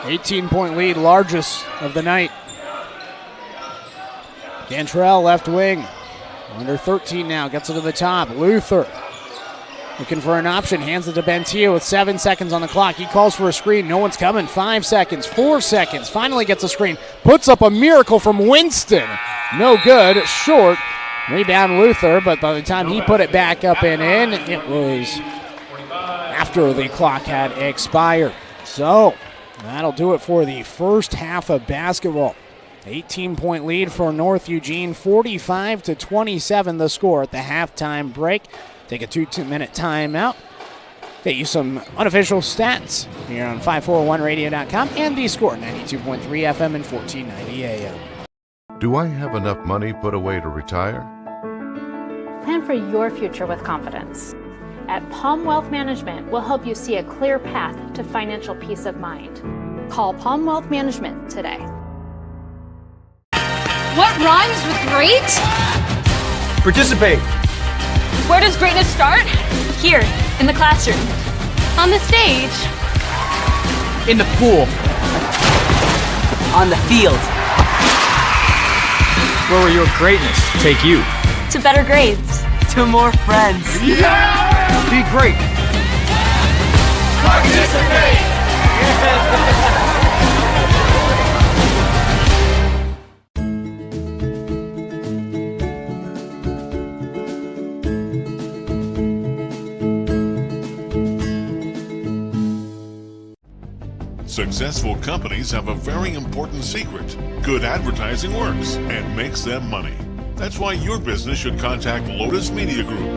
18-point lead, largest of the night. Cantrell left wing. Under 13 now, gets it to the top. Luther looking for an option, hands it to Bentia with 7 seconds on the clock. He calls for a screen, no one's coming. 5 seconds, 4 seconds, finally gets a screen. Puts up a miracle from Winston. No good, short. Rebound Luther, but by the time he put it back up and in, it was after the clock had expired. So that'll do it for the first half of basketball. 18-point lead for North Eugene, 45-27 the score at the halftime break. Take a 2-minute timeout. Get you some unofficial stats here on 541radio.com and the score, 92.3 FM and 1490 AM. Do I have enough money put away to retire? Plan for your future with confidence. At Palm Wealth Management, we'll help you see a clear path to financial peace of mind. Call Palm Wealth Management today. What rhymes with great? Participate. Where does greatness start? Here, in the classroom. On the stage. In the pool. On the field. Where will your greatness take you? To better grades. To more friends. Yeah! Be great. Participate! Successful companies have a very important secret. Good advertising works and makes them money. That's why your business should contact Lotus Media Group.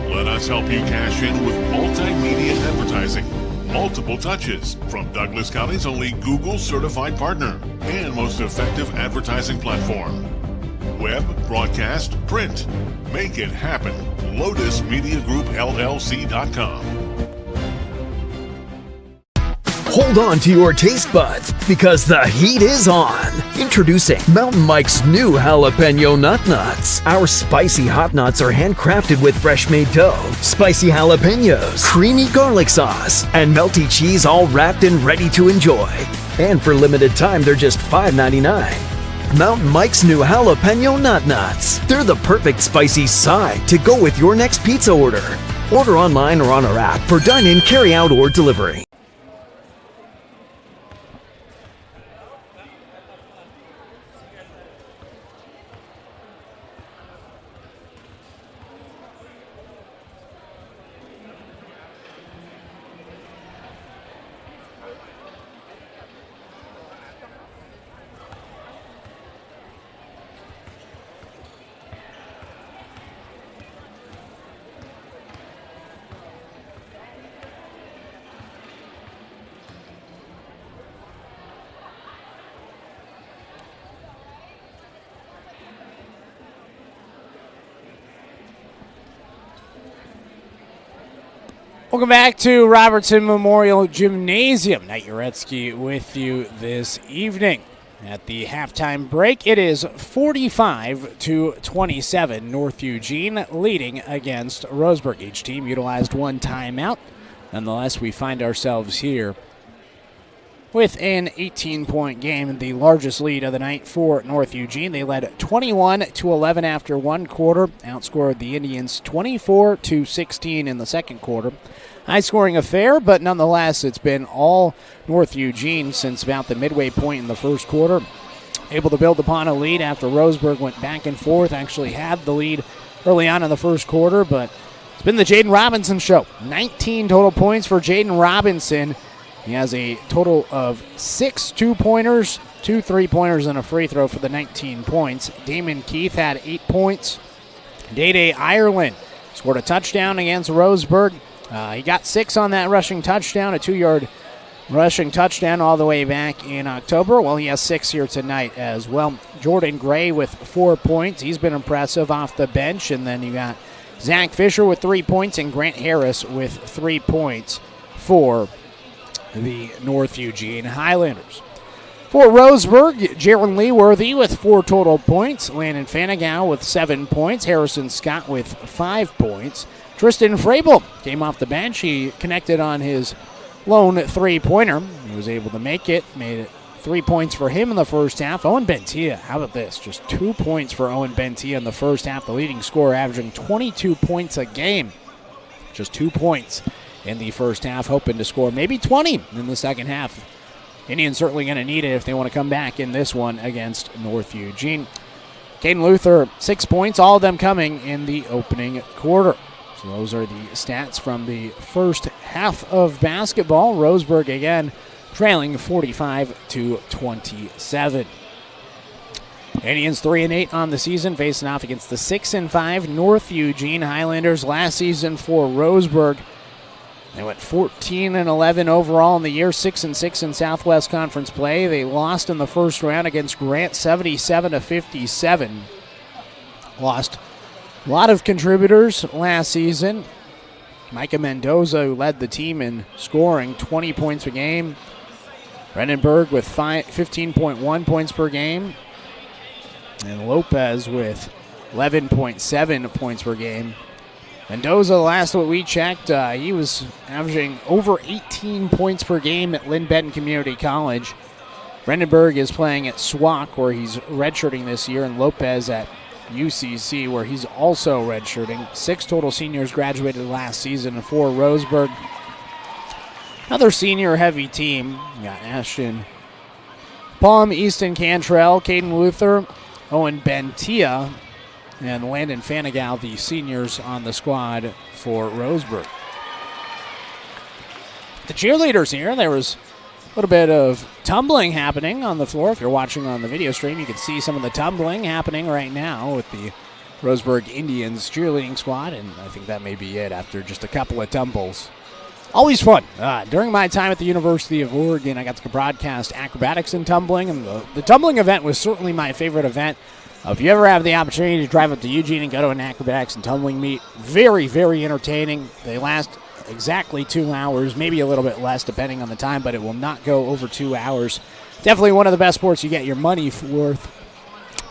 Let us help you cash in with multimedia advertising. Multiple touches from Douglas County's only Google certified partner and most effective advertising platform. Web, broadcast, print. Make it happen. LotusMediaGroupLLC.com. Hold on to your taste buds because the heat is on. Introducing Mountain Mike's new jalapeno nut nuts. Our spicy hot nuts are handcrafted with fresh made dough, spicy jalapenos, creamy garlic sauce, and melty cheese all wrapped and ready to enjoy. And for limited time, they're just $5.99. Mountain Mike's new jalapeno nut nuts. They're the perfect spicy side to go with your next pizza order. Order online or on our app for dine-in, carry-out, or delivery. Welcome back to Robertson Memorial Gymnasium. Knight Jarecki with you this evening. At the halftime break, it is 45-27. North Eugene leading against Roseburg. Each team utilized one timeout. Nonetheless, we find ourselves here with an 18-point game, the largest lead of the night for North Eugene. They led 21-11 after one quarter, outscored the Indians 24-16 in the second quarter. High-scoring affair, but nonetheless, it's been all North Eugene since about the midway point in the first quarter. Able to build upon a lead after Roseburg went back and forth, actually had the lead early on in the first quarter, but it's been the Jaden Robinson show. 19 total points for Jaden Robinson. He has a total of 6 two-pointers, 2 three-pointers, and a free throw for the 19 points. Damon Keith had 8 points. Day-Day Ireland scored a touchdown against Roseburg. He got 6 on that rushing touchdown, a 2-yard rushing touchdown all the way back in October. Well, he has 6 here tonight as well. Jordan Gray with 4 points. He's been impressive off the bench. And then you got Zach Fisher with 3 points and Grant Harris with 3 points for the North Eugene Highlanders. For Roseburg, Jaron Leeworthy with 4 total points. Landon Fanigal with 7 points. Harrison Scott with 5 points. Tristan Frabel came off the bench. He connected on his lone three-pointer. He was able to make it. Made it 3 points for him in the first half. Owen Bentia, how about this? Just 2 points for Owen Bentia in the first half. The leading scorer averaging 22 points a game. Just 2 points in the first half, hoping to score maybe 20 in the second half. Indians certainly going to need it if they want to come back in this one against North Eugene. Caden Luther, 6 points, all of them coming in the opening quarter. So those are the stats from the first half of basketball. Roseburg again trailing 45-27. Indians 3-8 on the season, facing off against the 6-5 North Eugene Highlanders. Last season for Roseburg, they went 14-11 overall in the year, 6-6 in Southwest Conference play. They lost in the first round against Grant 77-57. Lost a lot of contributors last season. Micah Mendoza, who led the team in scoring, 20 points a game. Brandenburg with 15.1 points per game. And Lopez with 11.7 points per game. Mendoza, last what we checked, he was averaging over 18 points per game at Lynn Benton Community College. Brandenburg is playing at SWAC, where he's redshirting this year, and Lopez at UCC, where he's also redshirting. 6 total seniors graduated last season for Roseburg. Another senior-heavy team. You got Ashton Palm, Easton Cantrell, Caden Luther, Owen Bentia, and Landon Fanigal, the seniors on the squad for Roseburg. The cheerleaders here, there was a little bit of tumbling happening on the floor. If you're watching on the video stream, you can see some of the tumbling happening right now with the Roseburg Indians cheerleading squad, and I think that may be it after just a couple of tumbles. Always fun. During my time at the University of Oregon, I got to broadcast acrobatics and tumbling, and the tumbling event was certainly my favorite event. If you ever have the opportunity to drive up to Eugene and go to an acrobatics and tumbling meet, very, very entertaining. They last exactly 2 hours, maybe a little bit less depending on the time, but it will not go over 2 hours. Definitely one of the best sports you get your money worth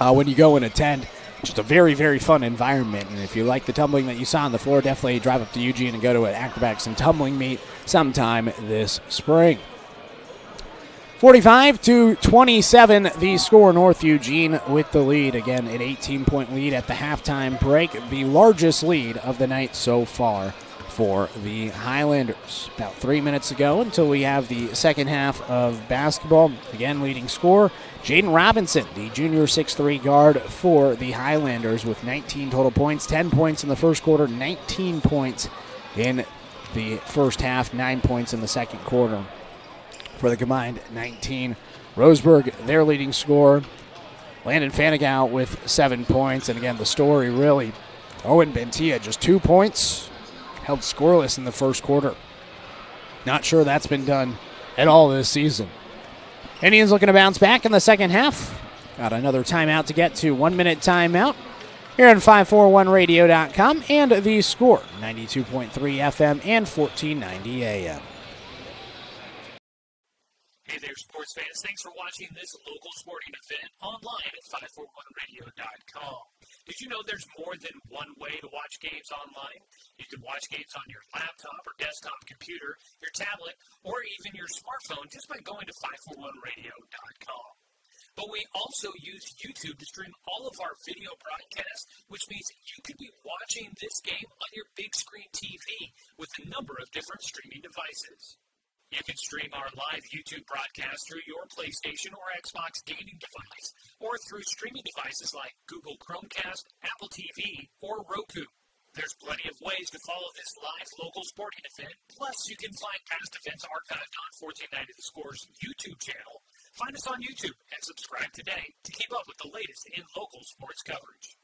when you go and attend. Just a very, very fun environment, and if you like the tumbling that you saw on the floor, definitely drive up to Eugene and go to an acrobatics and tumbling meet sometime this spring. 45-27, the score. North Eugene with the lead. Again, an 18-point lead at the halftime break, the largest lead of the night so far for the Highlanders. About 3 minutes to go until we have the second half of basketball. Again, leading scorer, Jaden Robinson, the junior 6'3 guard for the Highlanders with 19 total points, 10 points in the first quarter, 19 points in the first half, 9 points in the second quarter. For the combined 19. Roseburg, their leading scorer. Landon Fanigal with 7 points. And again, the story really, Owen Bentia, just 2 points. Held scoreless in the first quarter. Not sure that's been done at all this season. Indians looking to bounce back in the second half. Got another timeout to get to. 1 minute timeout. here on 541radio.com and The Score, 92.3 FM and 1490 AM. Hey there, sports fans. Thanks for watching this local sporting event online at 541radio.com. Did you know there's more than one way to watch games online? You can watch games on your laptop or desktop computer, your tablet, or even your smartphone just by going to 541radio.com. But we also use YouTube to stream all of our video broadcasts, which means you could be watching this game on your big screen TV with a number of different streaming devices. You can stream our live YouTube broadcast through your PlayStation or Xbox gaming device, or through streaming devices like Google Chromecast, Apple TV, or Roku. There's plenty of ways to follow this live local sporting event. Plus, you can find past events archived on 1490 The Score's YouTube channel. Find us on YouTube and subscribe today to keep up with the latest in local sports coverage.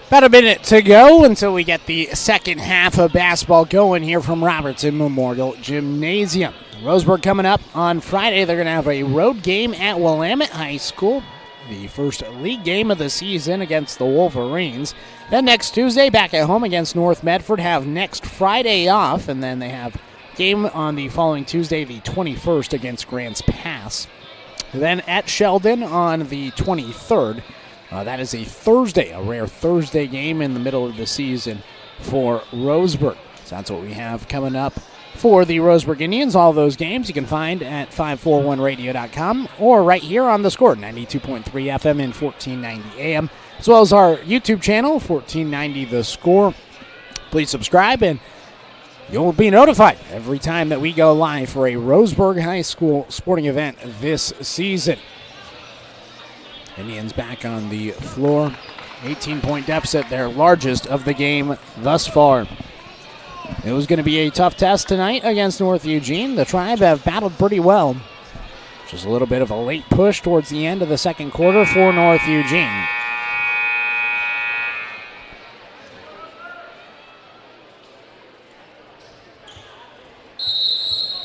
About a minute to go until we get the second half of basketball going here from Robertson Memorial Gymnasium. Roseburg coming up on Friday. They're going to have a road game at Willamette High School, the first league game of the season against the Wolverines. Then next Tuesday, back at home against North Medford, have next Friday off, and then they have a game on the following Tuesday, the 21st, against Grants Pass. Then at Sheldon on the 23rd. That is a Thursday, a rare Thursday game in the middle of the season for Roseburg. So that's what we have coming up for the Roseburg Indians. All those games you can find at 541radio.com or right here on The Score, 92.3 FM and 1490 AM, as well as our YouTube channel, 1490 The Score. Please subscribe and you'll be notified every time that we go live for a Roseburg High School sporting event this season. Indians back on the floor. 18-point deficit, their largest of the game thus far. It was going to be a tough test tonight against North Eugene. The Tribe have battled pretty well. Just a little bit of a late push towards the end of the second quarter for North Eugene.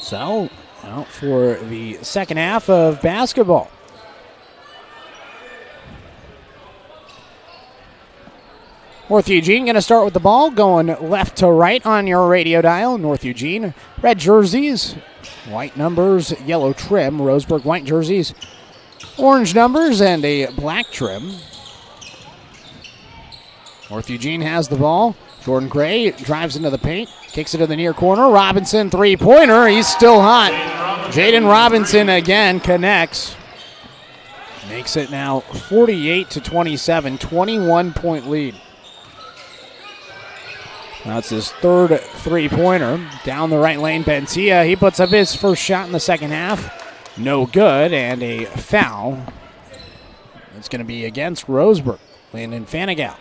So, out for the second half of basketball. North Eugene going to start with the ball, going left to right on your radio dial. North Eugene, red jerseys, white numbers, yellow trim. Roseburg, white jerseys, orange numbers, and a black trim. North Eugene has the ball. Jordan Gray drives into the paint, kicks it to the near corner. Robinson, three-pointer. He's still hot. Jaden Robinson again connects. Makes it now 48-27, 21-point lead. That's his third three-pointer. Down the right lane, Bentia. He puts up his first shot in the second half. No good, and a foul. It's going to be against Roseburg. Landon Fanigal.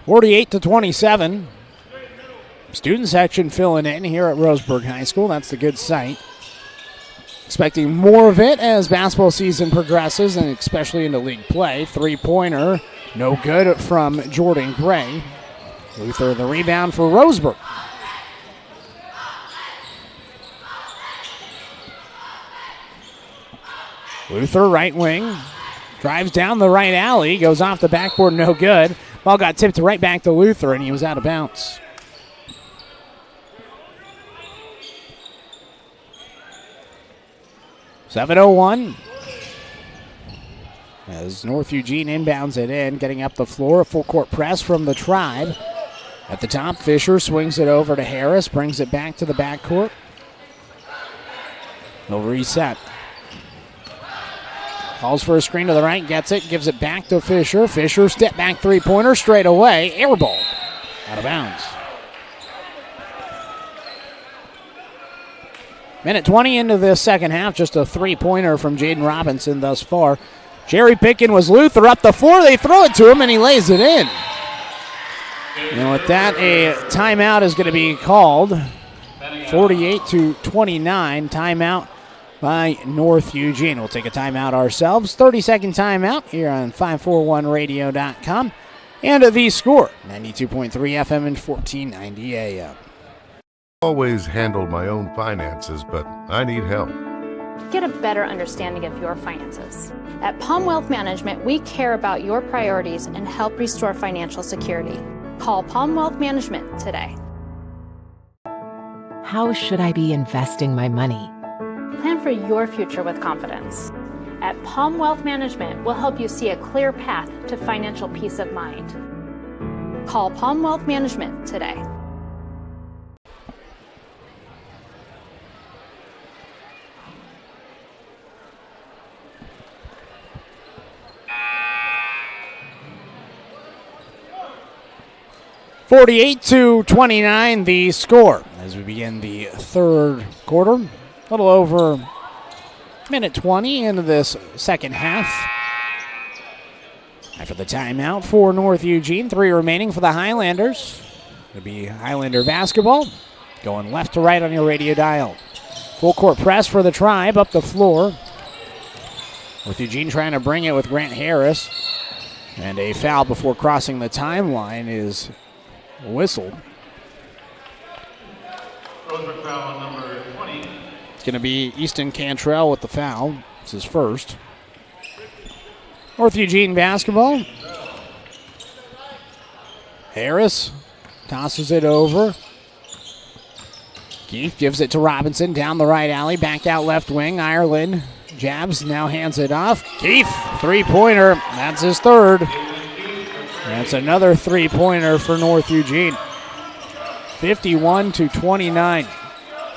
48-27. Student section filling in here at Roseburg High School. That's the good sight. Expecting more of it as basketball season progresses, and especially into league play. Three-pointer, no good from Jordan Gray. Luther the rebound for Roseburg. Luther, right wing, drives down the right alley, goes off the backboard, no good. Ball got tipped right back to Luther, and he was out of bounds. .701 as North Eugene inbounds it in, getting up the floor. A full court press from the Tribe. At the top, Fisher swings it over to Harris, brings it back to the backcourt. They'll reset. Calls for a screen to the right, gets it, gives it back to Fisher. Fisher, step back three-pointer, straight away, air ball, out of bounds. Minute 20 into the second half, just a three-pointer from Jaden Robinson thus far. Jerry Pickin was Luther up the floor. They throw it to him, and he lays it in. And with that, a timeout is going to be called. 48-29, timeout by North Eugene. We'll take a timeout ourselves. 30-second timeout here on 541radio.com. And the score, 92.3 FM and 1490 AM. Always handled my own finances, but I need help. Get a better understanding of your finances. At Palm Wealth Management, we care about your priorities and help restore financial security. Call Palm Wealth Management today. How should I be investing my money? Plan for your future with confidence. At Palm Wealth Management, we'll help you see a clear path to financial peace of mind. Call Palm Wealth Management today. (48-29) the score as we begin the third quarter. A little over minute 20 into this second half. After the timeout for North Eugene, 3 remaining for the Highlanders. It'll be Highlander basketball. Going left to right on your radio dial. Full court press for the Tribe up the floor. North Eugene trying to bring it with Grant Harris. And a foul before crossing the timeline is whistled. Roseburg foul number 20. It's going to be Easton Cantrell with the foul. It's his first. North Eugene basketball. Harris tosses it over. Keith gives it to Robinson down the right alley. Back out left wing. Ireland jabs, now hands it off. Keith, three-pointer. That's his third. That's another three-pointer for North Eugene. 51-29.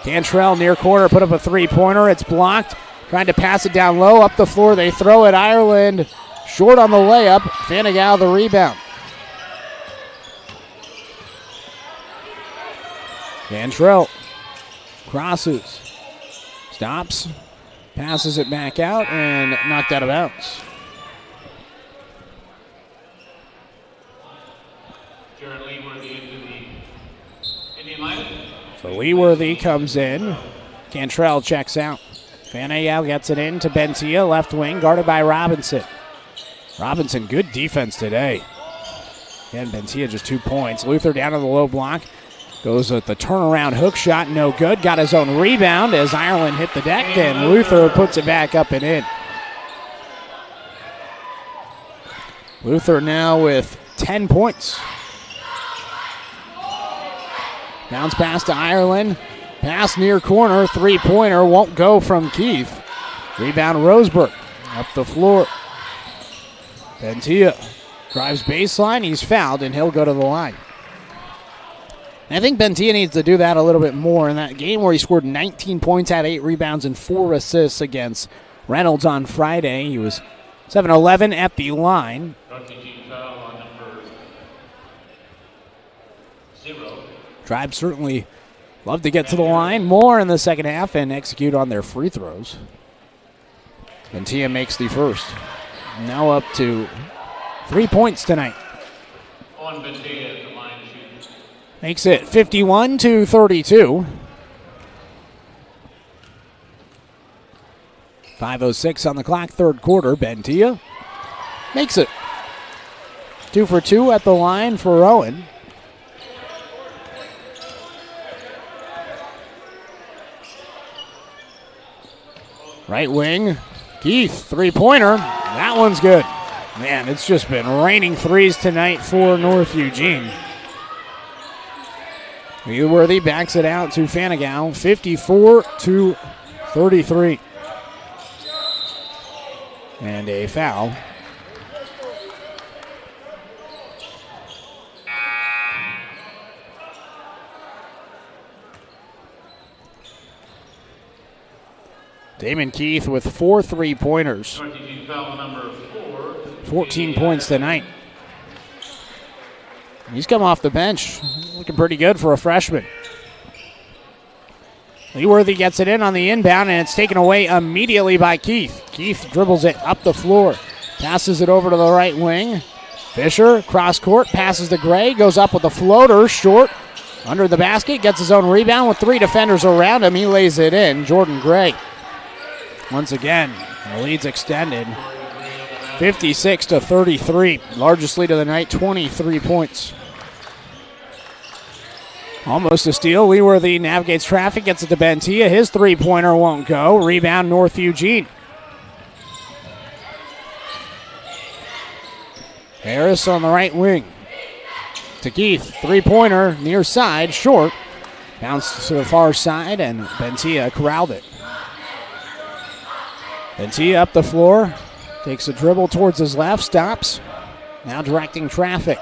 Cantrell near corner put up a three-pointer. It's blocked. Trying to pass it down low. Up the floor they throw it. Ireland short on the layup. Fanigal the rebound. Cantrell crosses. Stops. Passes it back out and knocked out of bounds. So Leeworthy comes in. Cantrell checks out. Fanigal gets it in to Bentia, left wing, guarded by Robinson. Robinson, good defense today. Again, Bentia just 2 points. Luther down to the low block. Goes with the turnaround hook shot, no good. Got his own rebound as Ireland hit the deck, and Luther puts it back up and in. Luther now with 10 points. Bounce pass to Ireland. Pass near corner, three-pointer, won't go from Keith. Rebound Roseburg, up the floor. Bentia drives baseline, he's fouled, and he'll go to the line. I think Bentia needs to do that a little bit more in that game where he scored 19 points, had 8 rebounds, and 4 assists against Reynolds on Friday. He was 7-11 at the line. Tribe certainly love to get to the line more in the second half and execute on their free throws. Bentia makes the first. Now up to 3 points tonight. On Bentia, the line shoots. Makes it 51-32. 5:06 on the clock, third quarter. Bentia makes it. 2 for 2 at the line for Owen. Right wing, Keith, three-pointer. That one's good. Man, it's just been raining threes tonight for North Eugene. Leeworthy backs it out to Fanigal, 54-33. And a foul. Damon Keith with 4 3-pointers. 14 points tonight. He's come off the bench, looking pretty good for a freshman. Leeworthy gets it in on the inbound, and it's taken away immediately by Keith. Keith dribbles it up the floor, passes it over to the right wing. Fisher, cross court, passes to Gray, goes up with a floater, short, under the basket, gets his own rebound with 3 defenders around him. He lays it in, Jordan Gray. Once again, the lead's extended. 56-33. Largest lead of the night, 23 points. Almost a steal. Leeworthy navigates traffic, gets it to Bentia. His three-pointer won't go. Rebound, North Eugene. Harris on the right wing. To Keith. Three-pointer, near side, short. Bounced to the far side, and Bentia corralled it. Bentia up the floor. Takes a dribble towards his left, stops. Now directing traffic.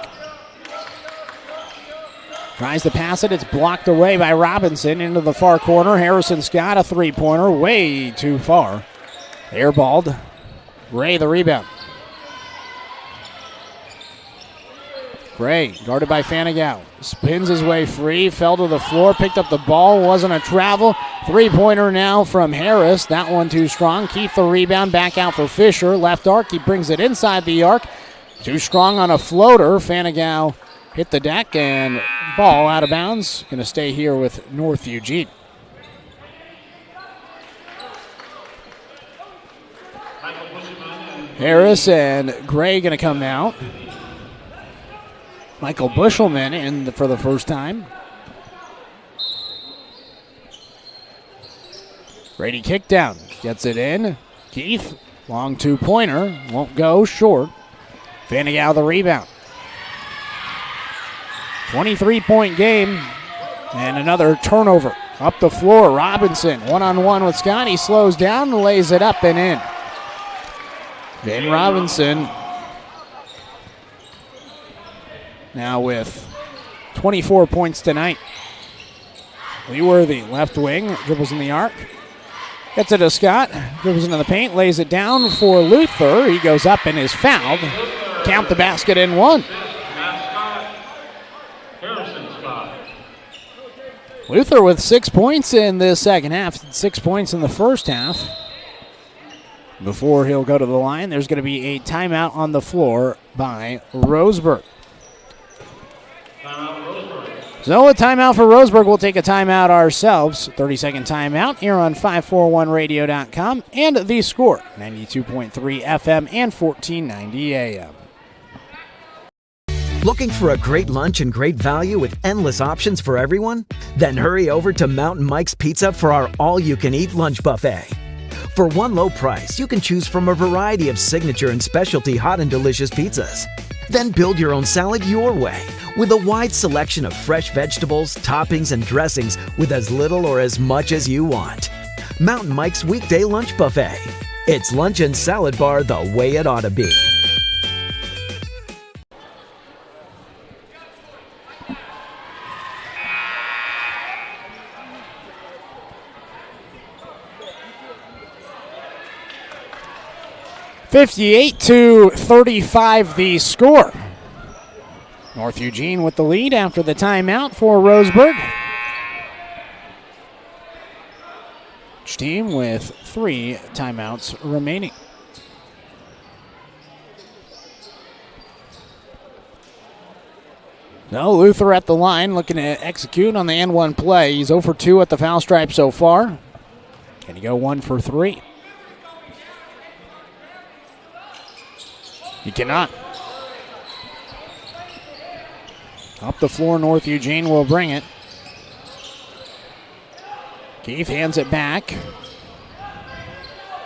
Tries to pass it. It's blocked away by Robinson into the far corner. Harrison Scott, a three-pointer, way too far. Airballed. Gray, the rebound. Gray, guarded by Fanigal. Spins his way free, fell to the floor, picked up the ball, wasn't a travel. Three-pointer now from Harris. That one too strong. Keith the rebound, back out for Fisher. Left arc, he brings it inside the arc. Too strong on a floater. Fanigal hit the deck and ball out of bounds. Going to stay here with North Eugene. Harris and Gray going to come out. Michael Bushelman in for the first time. Brady kick down, gets it in. Keith, long two-pointer, won't go, short. Fanigal the rebound. 23-point game and another turnover. Up the floor, Robinson, one-on-one with Scott. He slows down and lays it up and in. Ben Robinson now with 24 points tonight. Leeworthy, left wing, dribbles in the arc. Gets it to Scott, dribbles into the paint, lays it down for Luther. He goes up and is fouled. Count the basket in one. Luther with 6 points in the second half, 6 points in the first half. Before he'll go to the line, there's going to be a timeout on the floor by Roseburg. So a timeout for Roseburg. We'll take a timeout ourselves. 30-second timeout here on 541radio.com and The Score, 92.3 FM and 1490 AM. Looking for a great lunch and great value with endless options for everyone? Then hurry over to Mountain Mike's Pizza for our all-you-can-eat lunch buffet. For one low price, you can choose from a variety of signature and specialty hot and delicious pizzas. Then build your own salad your way with a wide selection of fresh vegetables, toppings, and dressings with as little or as much as you want. Mountain Mike's Weekday Lunch Buffet. It's lunch and salad bar the way it ought to be. (58-35) the score. North Eugene with the lead after the timeout for Roseburg. Each team with 3 timeouts remaining. No, Luther at the line looking to execute on the and one play. He's 0 for 2 at the foul stripe so far. Can he go 1 for 3? He cannot. Up the floor, North Eugene will bring it. Keith hands it back.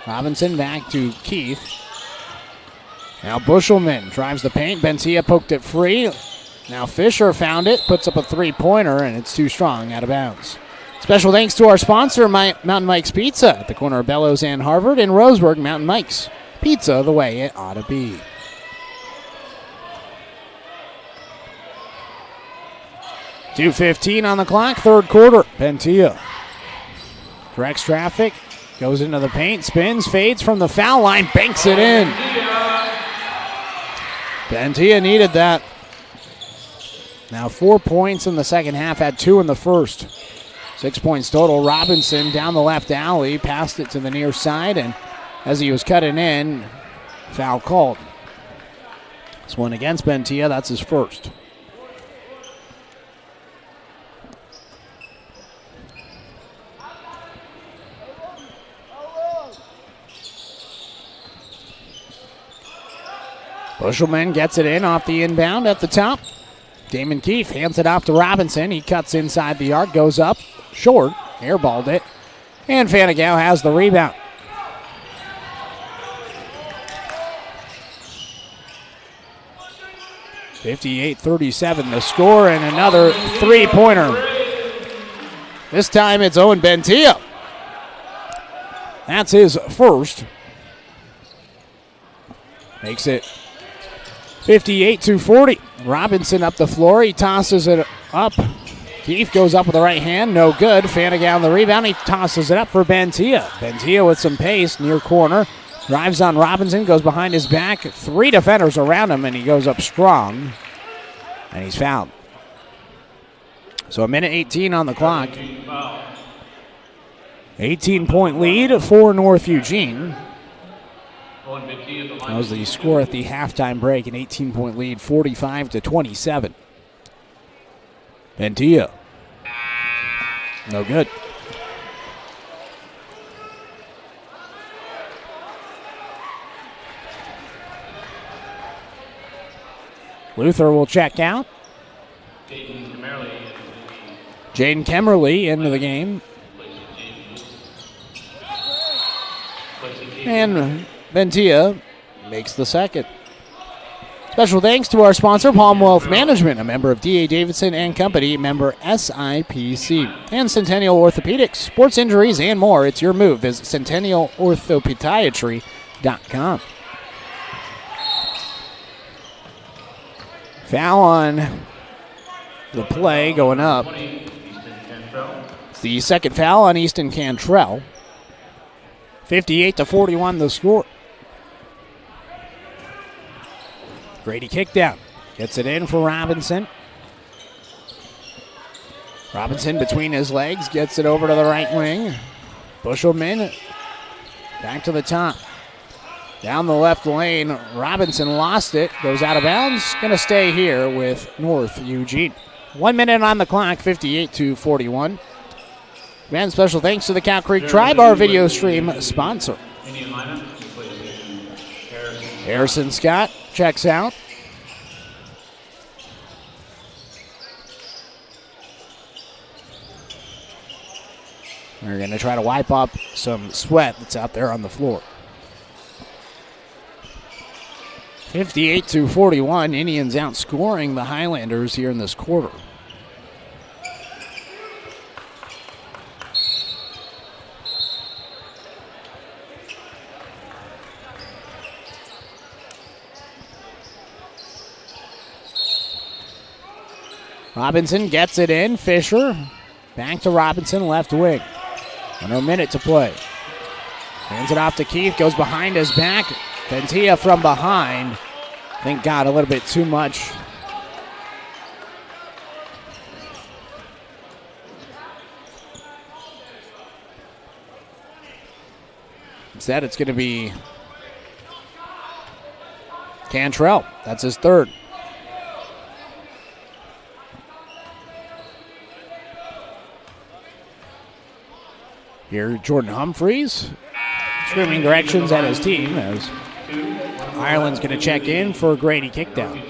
Robinson back to Keith. Now Bushelman drives the paint. Bentia poked it free. Now Fisher found it, puts up a three-pointer, and it's too strong, out of bounds. Special thanks to our sponsor, Mountain Mike's Pizza, at the corner of Bellows and Harvard. In Roseburg, Mountain Mike's Pizza, the way it ought to be. .2:15 on the clock, third quarter. Bentia directs traffic, goes into the paint, spins, fades from the foul line, banks it in. Bentia needed that. Now 4 points in the second half, had 2 in the first. 6 points total. Robinson down the left alley, passed it to the near side, and as he was cutting in, foul called. This one against Bentia, that's his first. Bushelman gets it in off the inbound at the top. Damon Keefe hands it off to Robinson. He cuts inside the arc, goes up short, airballed it, and Fanigal has the rebound. .38-37 the score, and another three-pointer. This time it's Owen Bentia. That's his first. Makes it 58-40. Robinson up the floor. He tosses it up. Keefe goes up with the right hand. No good. Fanigal on the rebound. He tosses it up for Bentia. Bentia with some pace near corner. Drives on Robinson. Goes behind his back. Three defenders around him, and he goes up strong. And he's fouled. So a minute 18 on the clock. 18-point lead for North Eugene. That was the score at the halftime break, an 18-point lead, 45-27. Bentia. No good. Luther will check out. Jaden Kemmerly into the game. And Bentia makes the second. Special thanks to our sponsor, Palm Wealth Management, a member of D.A. Davidson and Company, member SIPC. And Centennial Orthopedics, sports injuries and more. It's your move. Visit centennialorthopediatry.com. Foul on the play going up. It's the second foul on Easton Cantrell. 58-41 the score. Grady kick down. Gets it in for Robinson. Robinson between his legs. Gets it over to the right wing. Bushelman back to the top. Down the left lane. Robinson lost it. Goes out of bounds. Going to stay here with North Eugene. 1 minute on the clock. 58-41. And special thanks to the Cow Creek Tribe, our video stream sponsor. Harrison Scott checks out. We're going to try to wipe up some sweat that's out there on the floor. 58-41, Indians outscoring the Highlanders here in this quarter. Robinson gets it in. Fisher back to Robinson, left wing. Under a minute to play. Hands it off to Keith, goes behind his back. Bentia from behind. I think got a little bit too much. Instead, it's going to be Cantrell. That's his third. Here, Jordan Humphreys screaming directions at his team as Ireland's going to check in for Grady kickdown.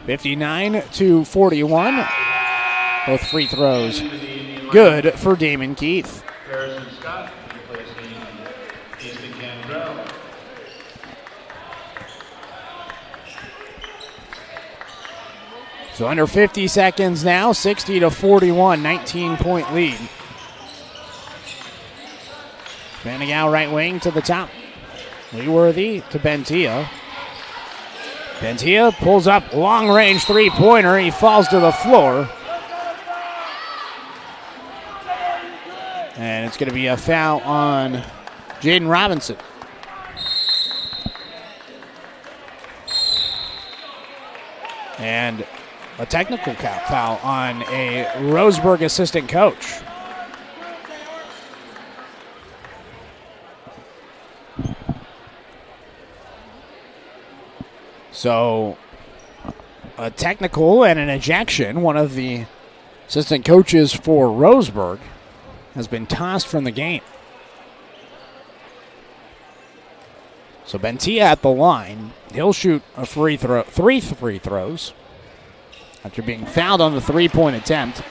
59-41. Both free throws good for Damon Keith. Harrison Scott replacing Easton Cantrell. So under 50 seconds now, 60-41, 19-point lead. Fanning out right wing to the top. Leeworthy to Bentia. Bentia pulls up long-range three-pointer. He falls to the floor. And it's going to be a foul on Jaden Robinson. And a technical foul on a Roseburg assistant coach. So a technical and an ejection. One of the assistant coaches for Roseburg has been tossed from the game. So Bentia at the line. He'll shoot a free throw, 3 free throws after being fouled on the three-point attempt.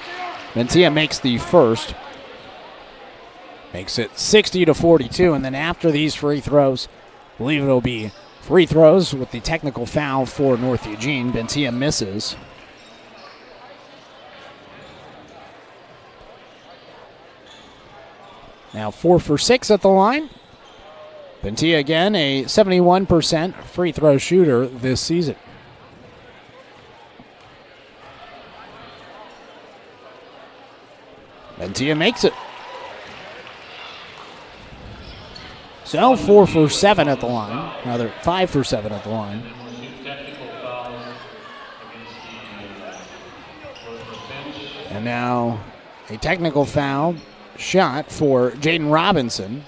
Bentia makes the first. Makes it 60-42, and then after these free throws, I believe it'll be free throws with the technical foul for North Eugene. Bentia misses. Now 4 for 6 at the line. Bentia again, a 71% free throw shooter this season. Bentia makes it. So 4 for 7 at the line. Rather, 5 for 7 at the line. And now a technical foul shot for Jaden Robinson.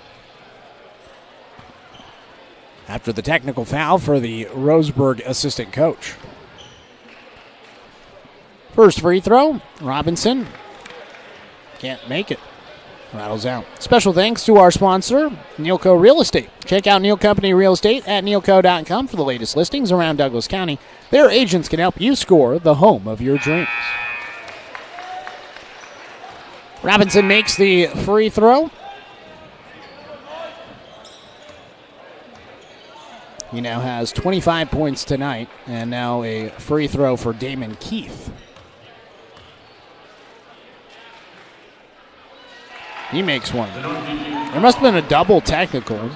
After the technical foul for the Roseburg assistant coach. First free throw, Robinson can't make it. Rattles out. Special thanks to our sponsor, Neilco Real Estate. Check out Neil Company Real Estate at neilco.com for the latest listings around Douglas County. Their agents can help you score the home of your dreams. Robinson makes the free throw. He now has 25 points tonight, and now a free throw for Damon Keith. He makes one. There must have been a double technical.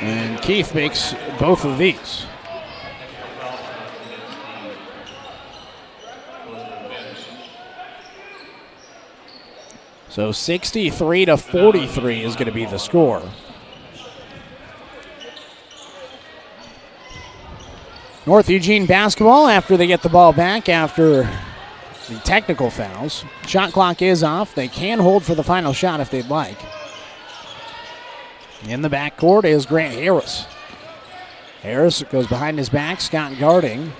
And Keith makes both of these. So 63-43 is going to be the score. North Eugene basketball after they get the ball back after the technical fouls. Shot clock is off. They can hold for the final shot if they'd like. In the backcourt is Grant Harris. Harris goes behind his back. Scott guarding.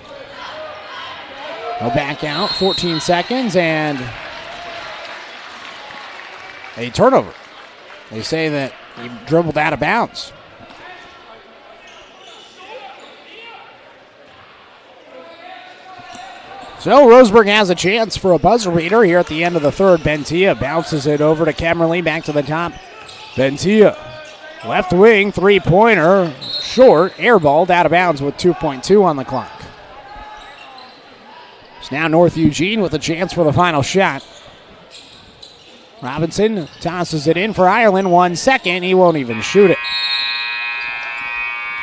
He'll back out. 14 seconds and a turnover. They say that he dribbled out of bounds. So Roseburg has a chance for a buzzer beater here at the end of the third. Bentia bounces it over to Kemmerly, back to the top. Bentia, left wing, three-pointer, short, airballed out of bounds with 2.2 on the clock. It's now North Eugene with a chance for the final shot. Robinson tosses it in for Ireland. 1 second. He won't even shoot it.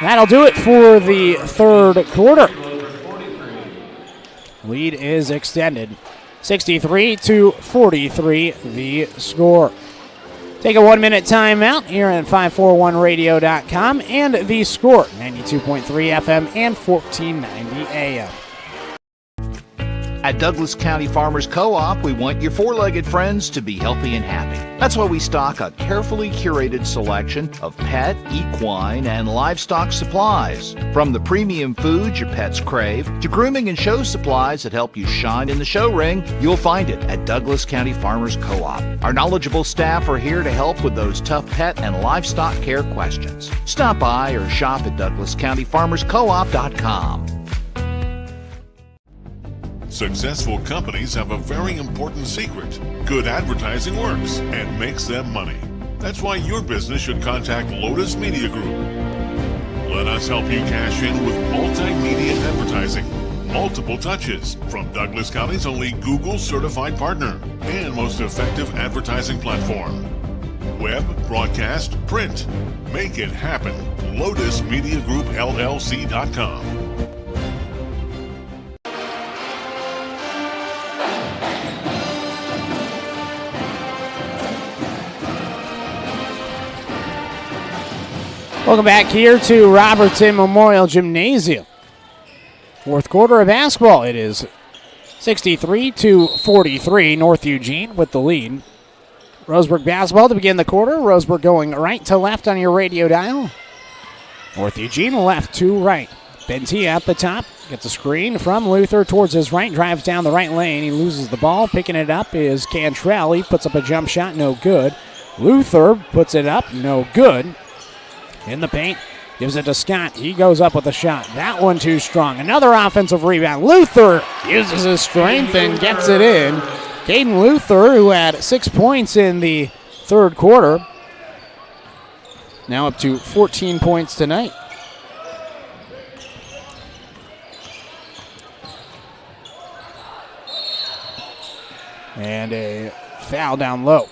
That'll do it for the third quarter. Lead is extended. 63-43 the score. Take a 1-minute timeout here at 541radio.com and the score 92.3 FM and 1490 AM. At Douglas County Farmers Co-op, we want your four-legged friends to be healthy and happy. That's why we stock a carefully curated selection of pet, equine, and livestock supplies. From the premium foods your pets crave to grooming and show supplies that help you shine in the show ring, you'll find it at Douglas County Farmers Co-op. Our knowledgeable staff are here to help with those tough pet and livestock care questions. Stop by or shop at DouglasCountyFarmersCoop.com. Successful companies have a very important secret. Good advertising works and makes them money. That's why your business should contact Lotus Media Group. Let us help you cash in with multimedia advertising. Multiple touches from Douglas County's only Google certified partner and most effective advertising platform. Web, broadcast, print. Make it happen. LotusMediaGroupLLC.com. Welcome back here to Robertson Memorial Gymnasium. Fourth quarter of basketball. It is 63-43. North Eugene with the lead. Roseburg basketball to begin the quarter. Roseburg going right to left on your radio dial. North Eugene left to right. Bentia at the top. Gets a screen from Luther towards his right, drives down the right lane. He loses the ball. Picking it up is Cantrell. He puts up a jump shot, no good. Luther puts it up, no good. In the paint, gives it to Scott. He goes up with a shot. That one too strong. Another offensive rebound. Luther uses his strength and gets it in. Caden Luther, who had 6 points in the third quarter, now up to 14 points tonight. And a foul down low.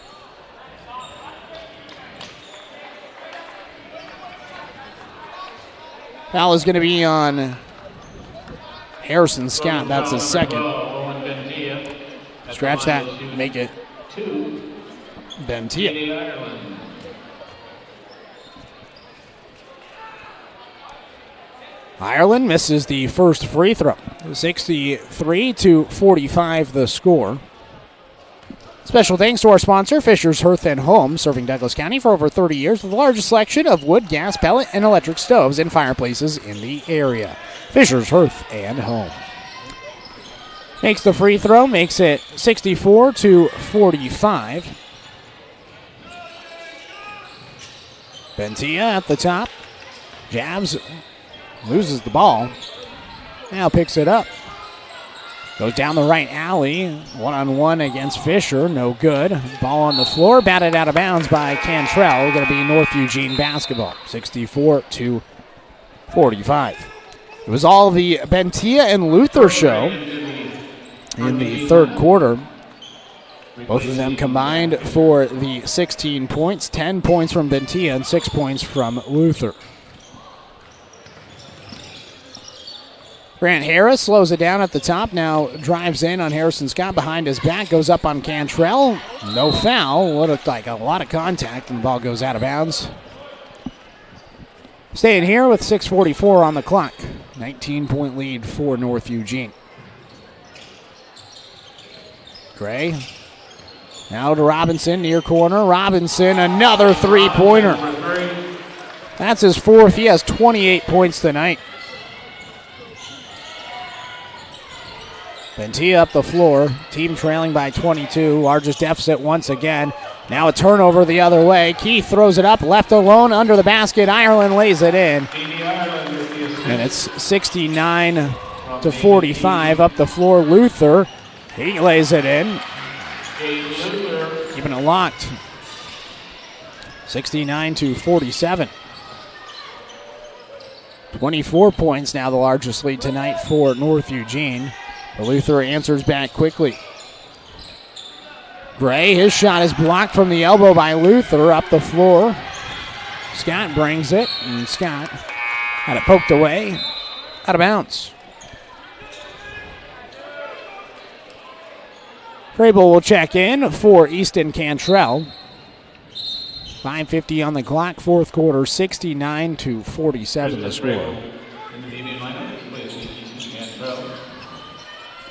Foul is going to be on Harrison Scott. That's his second. Scratch that, make it Bentia. Ireland misses the first free throw. 63-45 the score. Special thanks to our sponsor, Fisher's Hearth and Home, serving Douglas County for over 30 years with the largest selection of wood, gas, pellet, and electric stoves and fireplaces in the area. Fisher's Hearth and Home. Makes the free throw, makes it 64-45. Bentia at the top. Jabs, loses the ball. Now picks it up. Goes down the right alley, one-on-one against Fisher, no good. Ball on the floor, batted out of bounds by Cantrell. Going to be North Eugene basketball, 64-45. It was all the Bentia and Luther show in the third quarter. Both of them combined for the 16 points, 10 points from Bentia and 6 points from Luther. Grant Harris slows it down at the top, now drives in on Harrison Scott behind his back, goes up on Cantrell. No foul. What looked like a lot of contact, and the ball goes out of bounds. Staying here with 6:44 on the clock. 19-point lead for North Eugene. Gray. Now to Robinson, near corner. Robinson, another three-pointer. That's his fourth. He has 28 points tonight. Bentia up the floor. Team trailing by 22. Largest deficit once again. Now a turnover the other way. Keith throws it up, left alone under the basket. Ireland lays it in. And it's 69-45 up the floor. Luther, he lays it in. Keeping it locked. 69-47. 24 points now, the largest lead tonight for North Eugene. But Luther answers back quickly. Gray, his shot is blocked from the elbow by Luther up the floor. Scott brings it, and Scott had it poked away, out of bounds. Crable will check in for Easton Cantrell. 5:50 on the clock, fourth quarter, 69-47 the score.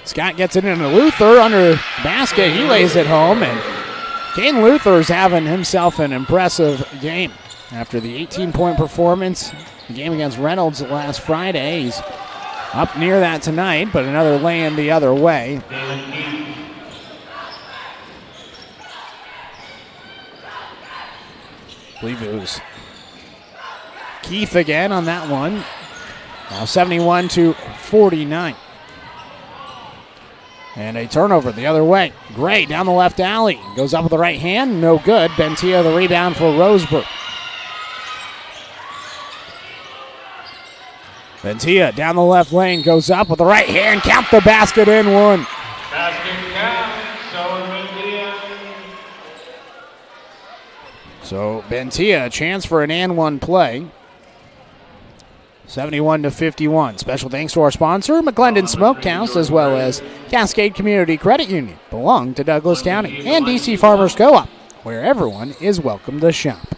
Scott gets it into Luther under basket. He lays it home, and Caden Luther's having himself an impressive game. After the 18-point performance, the game against Reynolds last Friday, he's up near that tonight, but another lay-in the other way. I believe it was Keith again on that one. Now 71-49. And a turnover the other way. Gray down the left alley. Goes up with the right hand. No good. Bentia the rebound for Roseburg. Bentia down the left lane. Goes up with the right hand. Count the basket in one. Basket count. So Bentia, a chance for an and one play. 71-51. Special thanks to our sponsor, McClendon Smokehouse, as well as Cascade Community Credit Union, belong to Douglas County, and DC Farmers Co-op, where everyone is welcome to shop.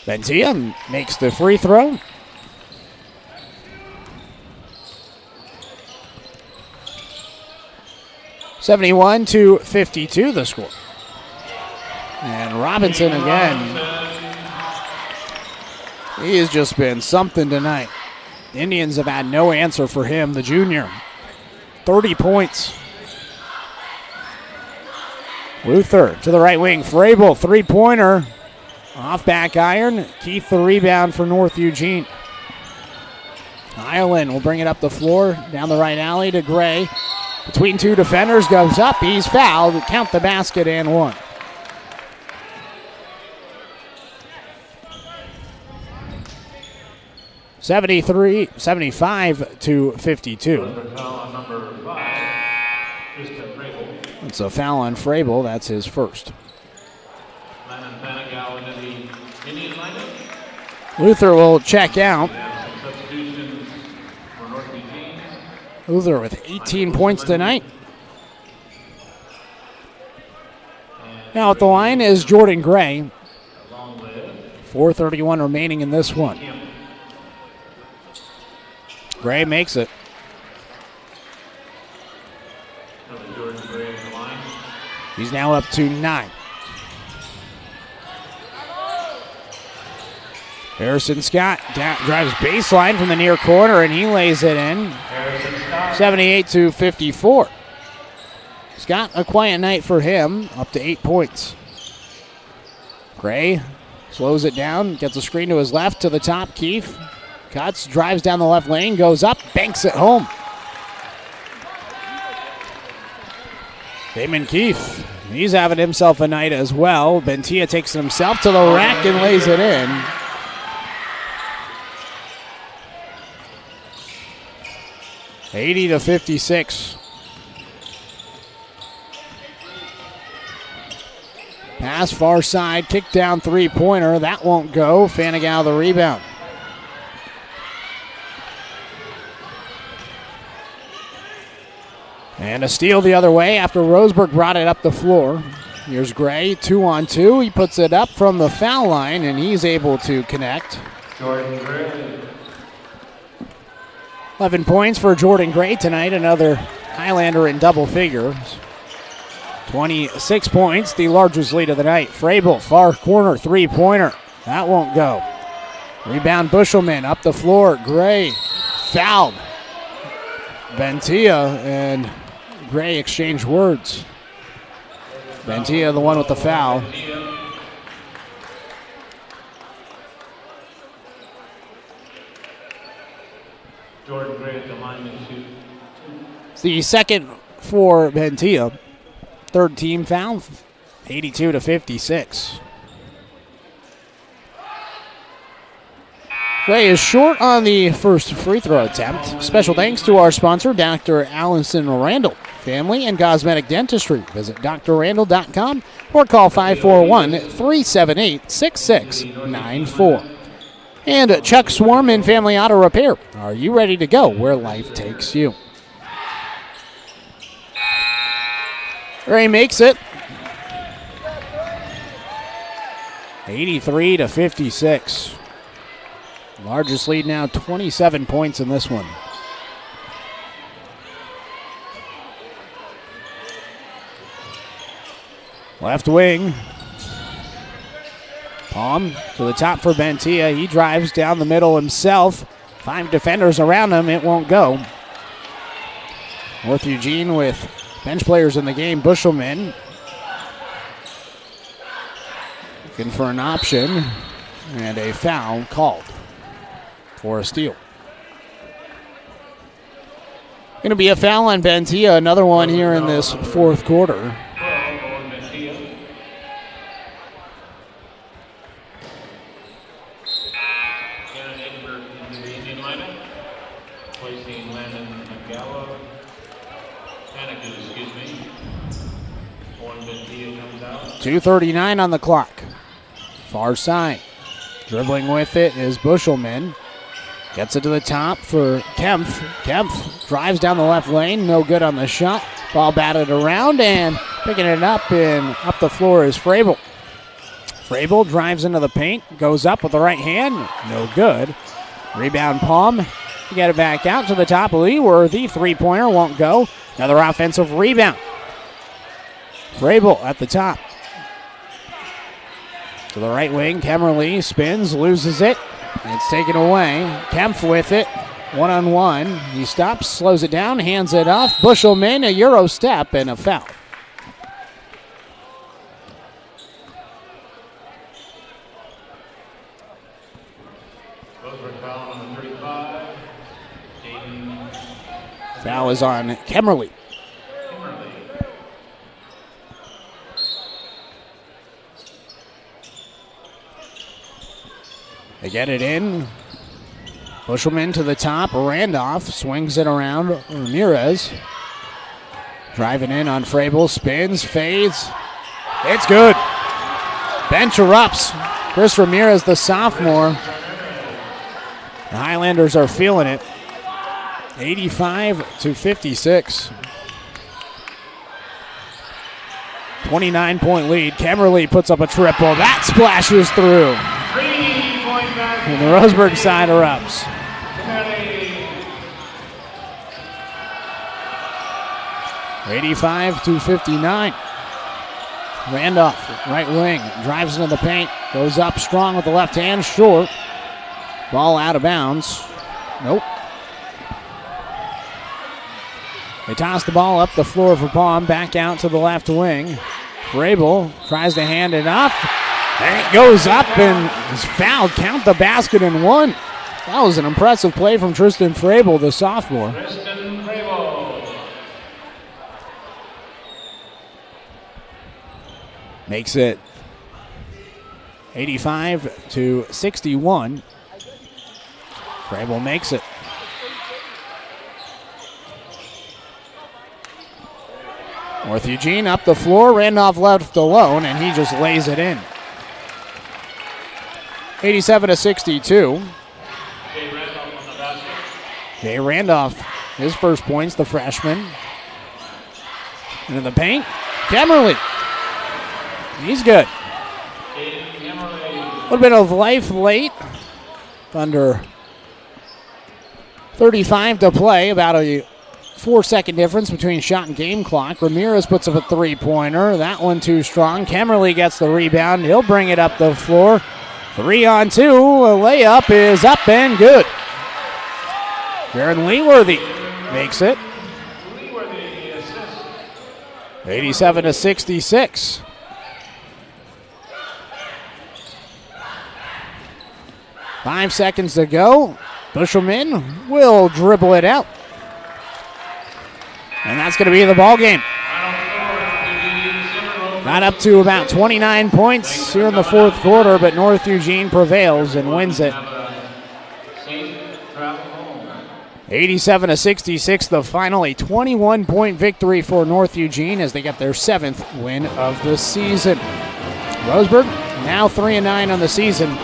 Bentia makes the free throw. (71-52) the score. And Robinson again He has just been something tonight. The Indians have had no answer for him, the junior. 30 points. Luther to the right wing. Frabel, three-pointer. Off back iron. Keith the rebound for North Eugene. Ireland will bring it up the floor. Down the right alley to Gray. Between two defenders, goes up. He's fouled. Count the basket and one. $75-52. It's a foul on Frabel. That's his first. Luther will check out. Luther with 18 points tonight. Now at the line is Jordan Gray. 4:31 remaining in this one. Gray makes it. He's now up to 9. Harrison Scott drives baseline from the near corner, and he lays it in. 78-54. Scott, a quiet night for him, up to 8 points. Gray slows it down, gets a screen to his left, to the top, Keith. Cuts, drives down the left lane, goes up, banks it home. Damon Keith, he's having himself a night as well. Bentia takes it himself to the rack and lays it in. $80-56. Pass far side, kick down three-pointer. That won't go. Fanigal the rebound. And a steal the other way after Roseburg brought it up the floor. Here's Gray, 2-on-2. He puts it up from the foul line, and he's able to connect. Jordan Gray. 11 points for Jordan Gray tonight, another Highlander in double figures. 26 points, the largest lead of the night. Frabel, far corner, three-pointer. That won't go. Rebound Bushelman, up the floor. Gray, fouled. Bentia and Gray exchange words. Bentia, the one with the foul. Jordan Gray at the line and shoot. It's the second for Bentia. Third team foul, 82-56. Gray is short on the first free throw attempt. Special thanks to our sponsor, Dr. Allison Randall, Family and Cosmetic Dentistry. Visit drrandall.com or call 541-378-6694. And Chuck Swarman Family Auto Repair. Are you ready to go where life takes you? Gray makes it. 83-56. Largest lead now, 27 points in this one. Left wing. Palm to the top for Bentia. He drives down the middle himself. 5 defenders around him. It won't go. North Eugene with bench players in the game. Bushelman looking for an option. And a foul called for a steal. Going to be a foul on Bentia. Another one here in this fourth quarter. Placing Landon Gallo. 2:39 on the clock. Far side. Dribbling with it is Bushelman. Gets it to the top for Kempf. Kempf drives down the left lane. No good on the shot. Ball batted around and picking it up and up the floor is Frabel. Frabel drives into the paint. Goes up with the right hand. No good. Rebound Palm. You got it back out to the top. Leeworthy. Three-pointer won't go. Another offensive rebound. Frabel at the top. To the right wing, Kemmerly spins, loses it. It's taken away. Kempf with it. One-on-one. He stops, slows it down, hands it off. Bushelman, a Euro step, and a foul. Foul is on Kemmerly. They get it in. Bushelman to the top. Randolph swings it around. Ramirez driving in on Frabel. Spins, fades. It's good. Bench erupts. Chris Ramirez, the sophomore. The Highlanders are feeling it. 85-56. 29-point lead. Kemmerly puts up a triple. That splashes through. And the Roseburg side erupts. $85-59. Randolph, right wing, drives into the paint, goes up strong with the left hand, short. Ball out of bounds. Nope. They toss the ball up the floor for Palm, back out to the left wing. Vrabel tries to hand it off. And it goes up and is fouled. Count the basket and one. That was an impressive play from Tristan Vrabel, the sophomore. Tristan Vrabel. Makes it 85-61. Vrabel makes it. North Eugene up the floor. Randolph left alone, and he just lays it in. 87-62. Jay Randolph, his first points, the freshman. Into the paint. Kemmerly. He's good. A little bit of life late. Under 35 to play. About a 4-second difference between shot and game clock. Ramirez puts up a three-pointer. That one too strong. Kemmerly gets the rebound. He'll bring it up the floor. 3-on-2. A layup is up and good. Jaron Leeworthy makes it. 87-66. Five seconds to go. Bushelman will dribble it out. And that's going to be the ball game. Got up to about 29 points here in the fourth quarter, but North Eugene prevails and wins it. 87-66, the final, a 21-point victory for North Eugene as they get their 7th win of the season. Roseburg now 3-9 on the season.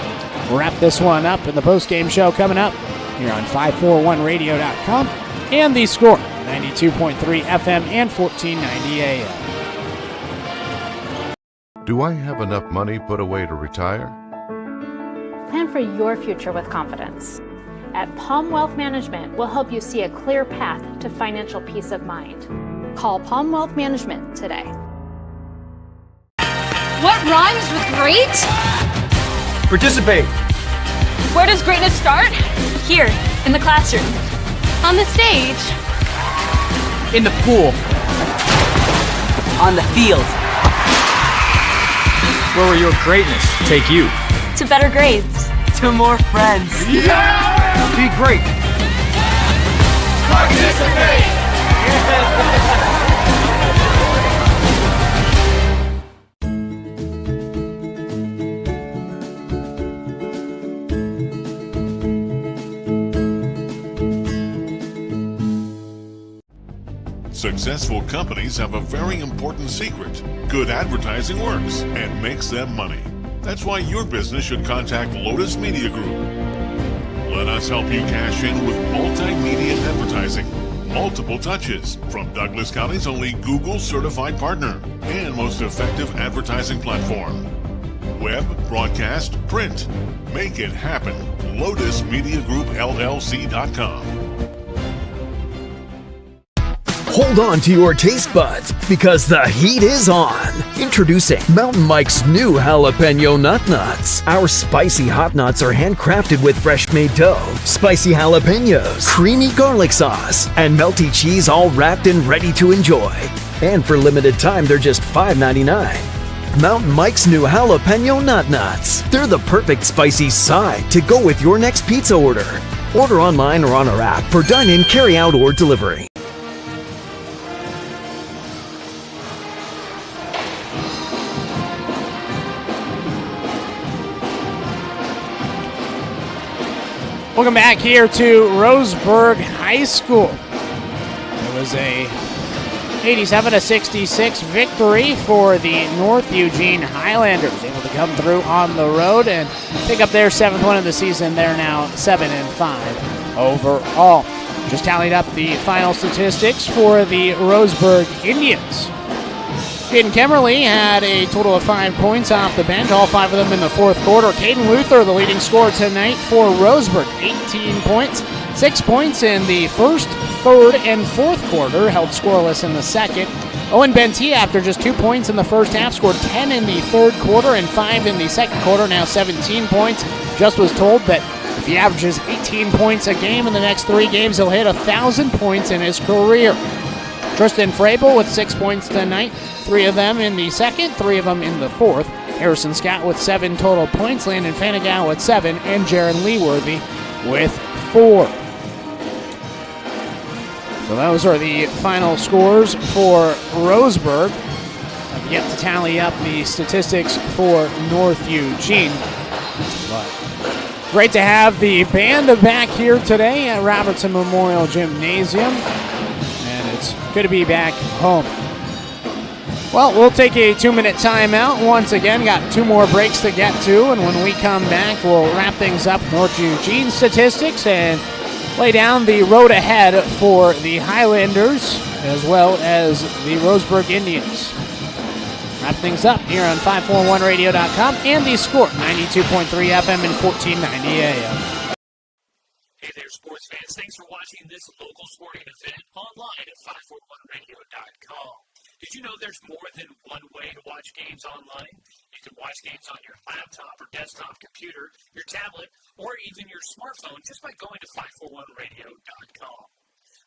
We'll wrap this one up in the postgame show coming up here on 541radio.com and The Score, 92.3 FM and 1490 AM. Do I have enough money put away to retire? Plan for your future with confidence. At Palm Wealth Management, we'll help you see a clear path to financial peace of mind. Call Palm Wealth Management today. What rhymes with great? Participate. Where does greatness start? Here, in the classroom. On the stage. In the pool. On the field. Where will your greatness take you? To better grades. To more friends. Yeah! Be great. Participate. Successful companies have a very important secret. Good advertising works and makes them money. That's why your business should contact Lotus Media Group. Let us help you cash in with multimedia advertising. Multiple touches from Douglas County's only Google certified partner and most effective advertising platform. Web, broadcast, print. Make it happen. LotusMediaGroupLLC.com. Hold on to your taste buds because the heat is on. Introducing Mountain Mike's new jalapeno nut nuts. Our spicy hot nuts are handcrafted with fresh made dough, spicy jalapenos, creamy garlic sauce, and melty cheese all wrapped and ready to enjoy. And for limited time, they're just $5.99. Mountain Mike's new jalapeno nut nuts. They're the perfect spicy side to go with your next pizza order. Order online or on our app for dine-in, carry-out, or delivery. Welcome back here to Roseburg High School. It was a 87-66 victory for the North Eugene Highlanders, able to come through on the road and pick up their 7th win of the season. They're now 7-5 overall. Just tallied up the final statistics for the Roseburg Indians. Caden Kemmerly had a total of 5 points off the bench, all 5 of them in the fourth quarter. Caden Luther, the leading scorer tonight for Roseburg, 18 points, 6 points in the first, third, and fourth quarter, held scoreless in the second. Owen Benty, after just 2 points in the first half, scored 10 in the third quarter and 5 in the second quarter, now 17 points. Just was told that if he averages 18 points a game in the next 3 games, he'll hit 1,000 points in his career. Tristan Frabel with 6 points tonight, 3 of them in the second, 3 of them in the fourth. Harrison Scott with 7 total points, Landon Fanigal with 7, and Jaron Leeworthy with 4. So those are the final scores for Roseburg. I've yet to tally up the statistics for North Eugene. But great to have the band back here today at Robertson Memorial Gymnasium. And it's good to be back home. Well, we'll take a 2-minute timeout. Once again, got 2 more breaks to get to. And when we come back, we'll wrap things up, North Eugene statistics, and lay down the road ahead for the Highlanders as well as the Roseburg Indians. Wrap things up here on 541radio.com and the Score, 92.3 FM and 1490 AM. Hey there, sports fans. Thanks for watching this local sporting event online at 541radio.com. Did you know there's more than one way to watch games online? You can watch games on your laptop or desktop computer, your tablet, or even your smartphone just by going to 541radio.com.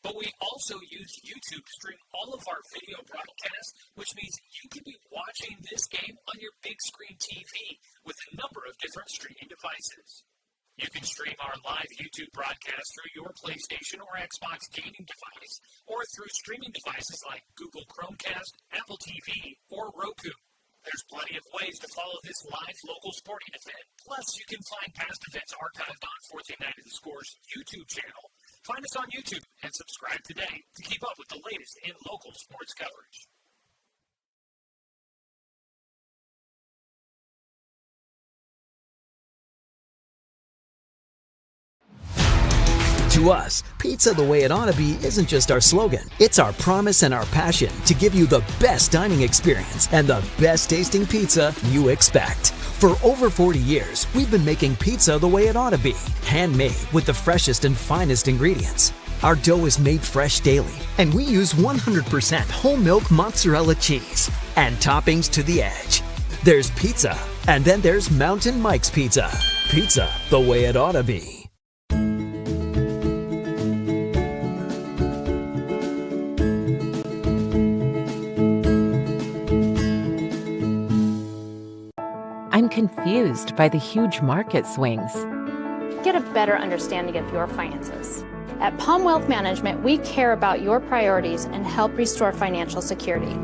But we also use YouTube to stream all of our video broadcasts, which means you can be watching this game on your big screen TV with a number of different streaming devices. You can stream our live YouTube broadcast through your PlayStation or Xbox gaming device, or through streaming devices like Google Chromecast, Apple TV, or Roku. There's plenty of ways to follow this live local sporting event. Plus, you can find past events archived on 1490 The Score's YouTube channel. Find us on YouTube and subscribe today to keep up with the latest in local sports coverage. To us, pizza the way it ought to be isn't just our slogan. It's our promise and our passion to give you the best dining experience and the best tasting pizza you expect. For over 40 years, we've been making pizza the way it ought to be, handmade with the freshest and finest ingredients. Our dough is made fresh daily, and we use 100% whole milk mozzarella cheese and toppings to the edge. There's pizza, and then there's Mountain Mike's Pizza. Pizza the way it ought to be. I'm confused by the huge market swings. Get a better understanding of your finances. At Palm Wealth Management, we care about your priorities and help restore financial security.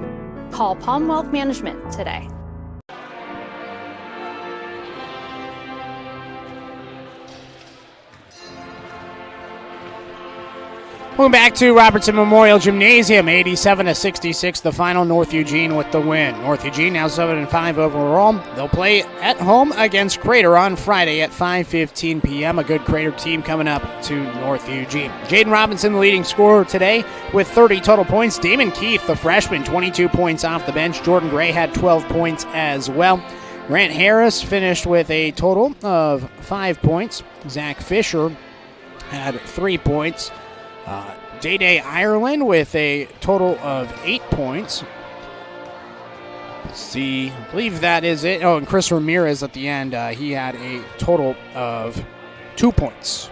Call Palm Wealth Management today. Welcome back to Robertson Memorial Gymnasium, 87-66, the final. North Eugene with the win. North Eugene now 7-5 overall. They'll play at home against Crater on Friday at 5:15 p.m. A good Crater team coming up to North Eugene. Jaden Robinson, the leading scorer today with 30 total points. Damon Keith, the freshman, 22 points off the bench. Jordan Gray had 12 points as well. Grant Harris finished with a total of 5 points. Zach Fisher had 3 points. Day Ireland with a total of 8 points. Let's see, I believe that is it. Oh, and Chris Ramirez at the end, he had a total of 2 points.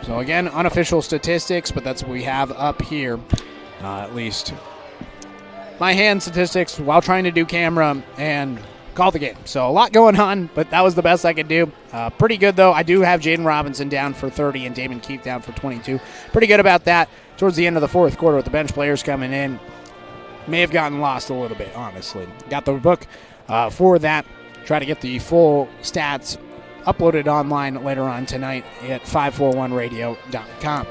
So again, unofficial statistics, but that's what we have up here, at least my hand statistics while trying to do camera and call the game. So a lot going on, but that was the best I could do. Pretty good, though. I do have Jaden Robinson down for 30 and Damon Keefe down for 22. Pretty good about that. Towards the end of the fourth quarter with the bench players coming in, may have gotten lost a little bit, honestly. Got the book for that. Try to get the full stats uploaded online later on tonight at 541radio.com.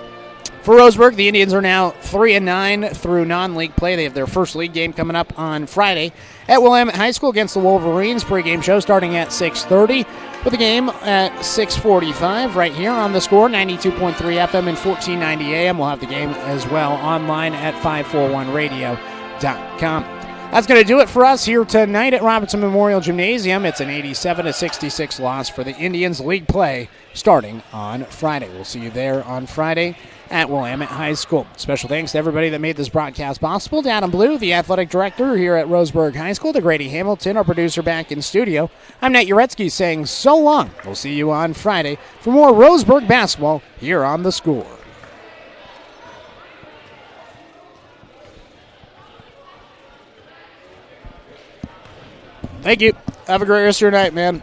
For Roseburg, the Indians are now 3-9 through non-league play. They have their first league game coming up on Friday at Willamette High School against the Wolverines. Pre-game show starting at 6:30 with the game at 6:45 right here on The Score, 92.3 FM and 1490 AM. We'll have the game as well online at 541radio.com. That's going to do it for us here tonight at Robertson Memorial Gymnasium. It's an 87-66 loss for the Indians. League play starting on Friday. We'll see you there on Friday at Willamette High School. Special thanks to everybody that made this broadcast possible. To Adam Blue, the athletic director here at Roseburg High School. To Grady Hamilton, our producer back in studio. I'm Nate Jarecki saying so long. We'll see you on Friday for more Roseburg basketball here on The Score. Thank you. Have a great rest of your night, man.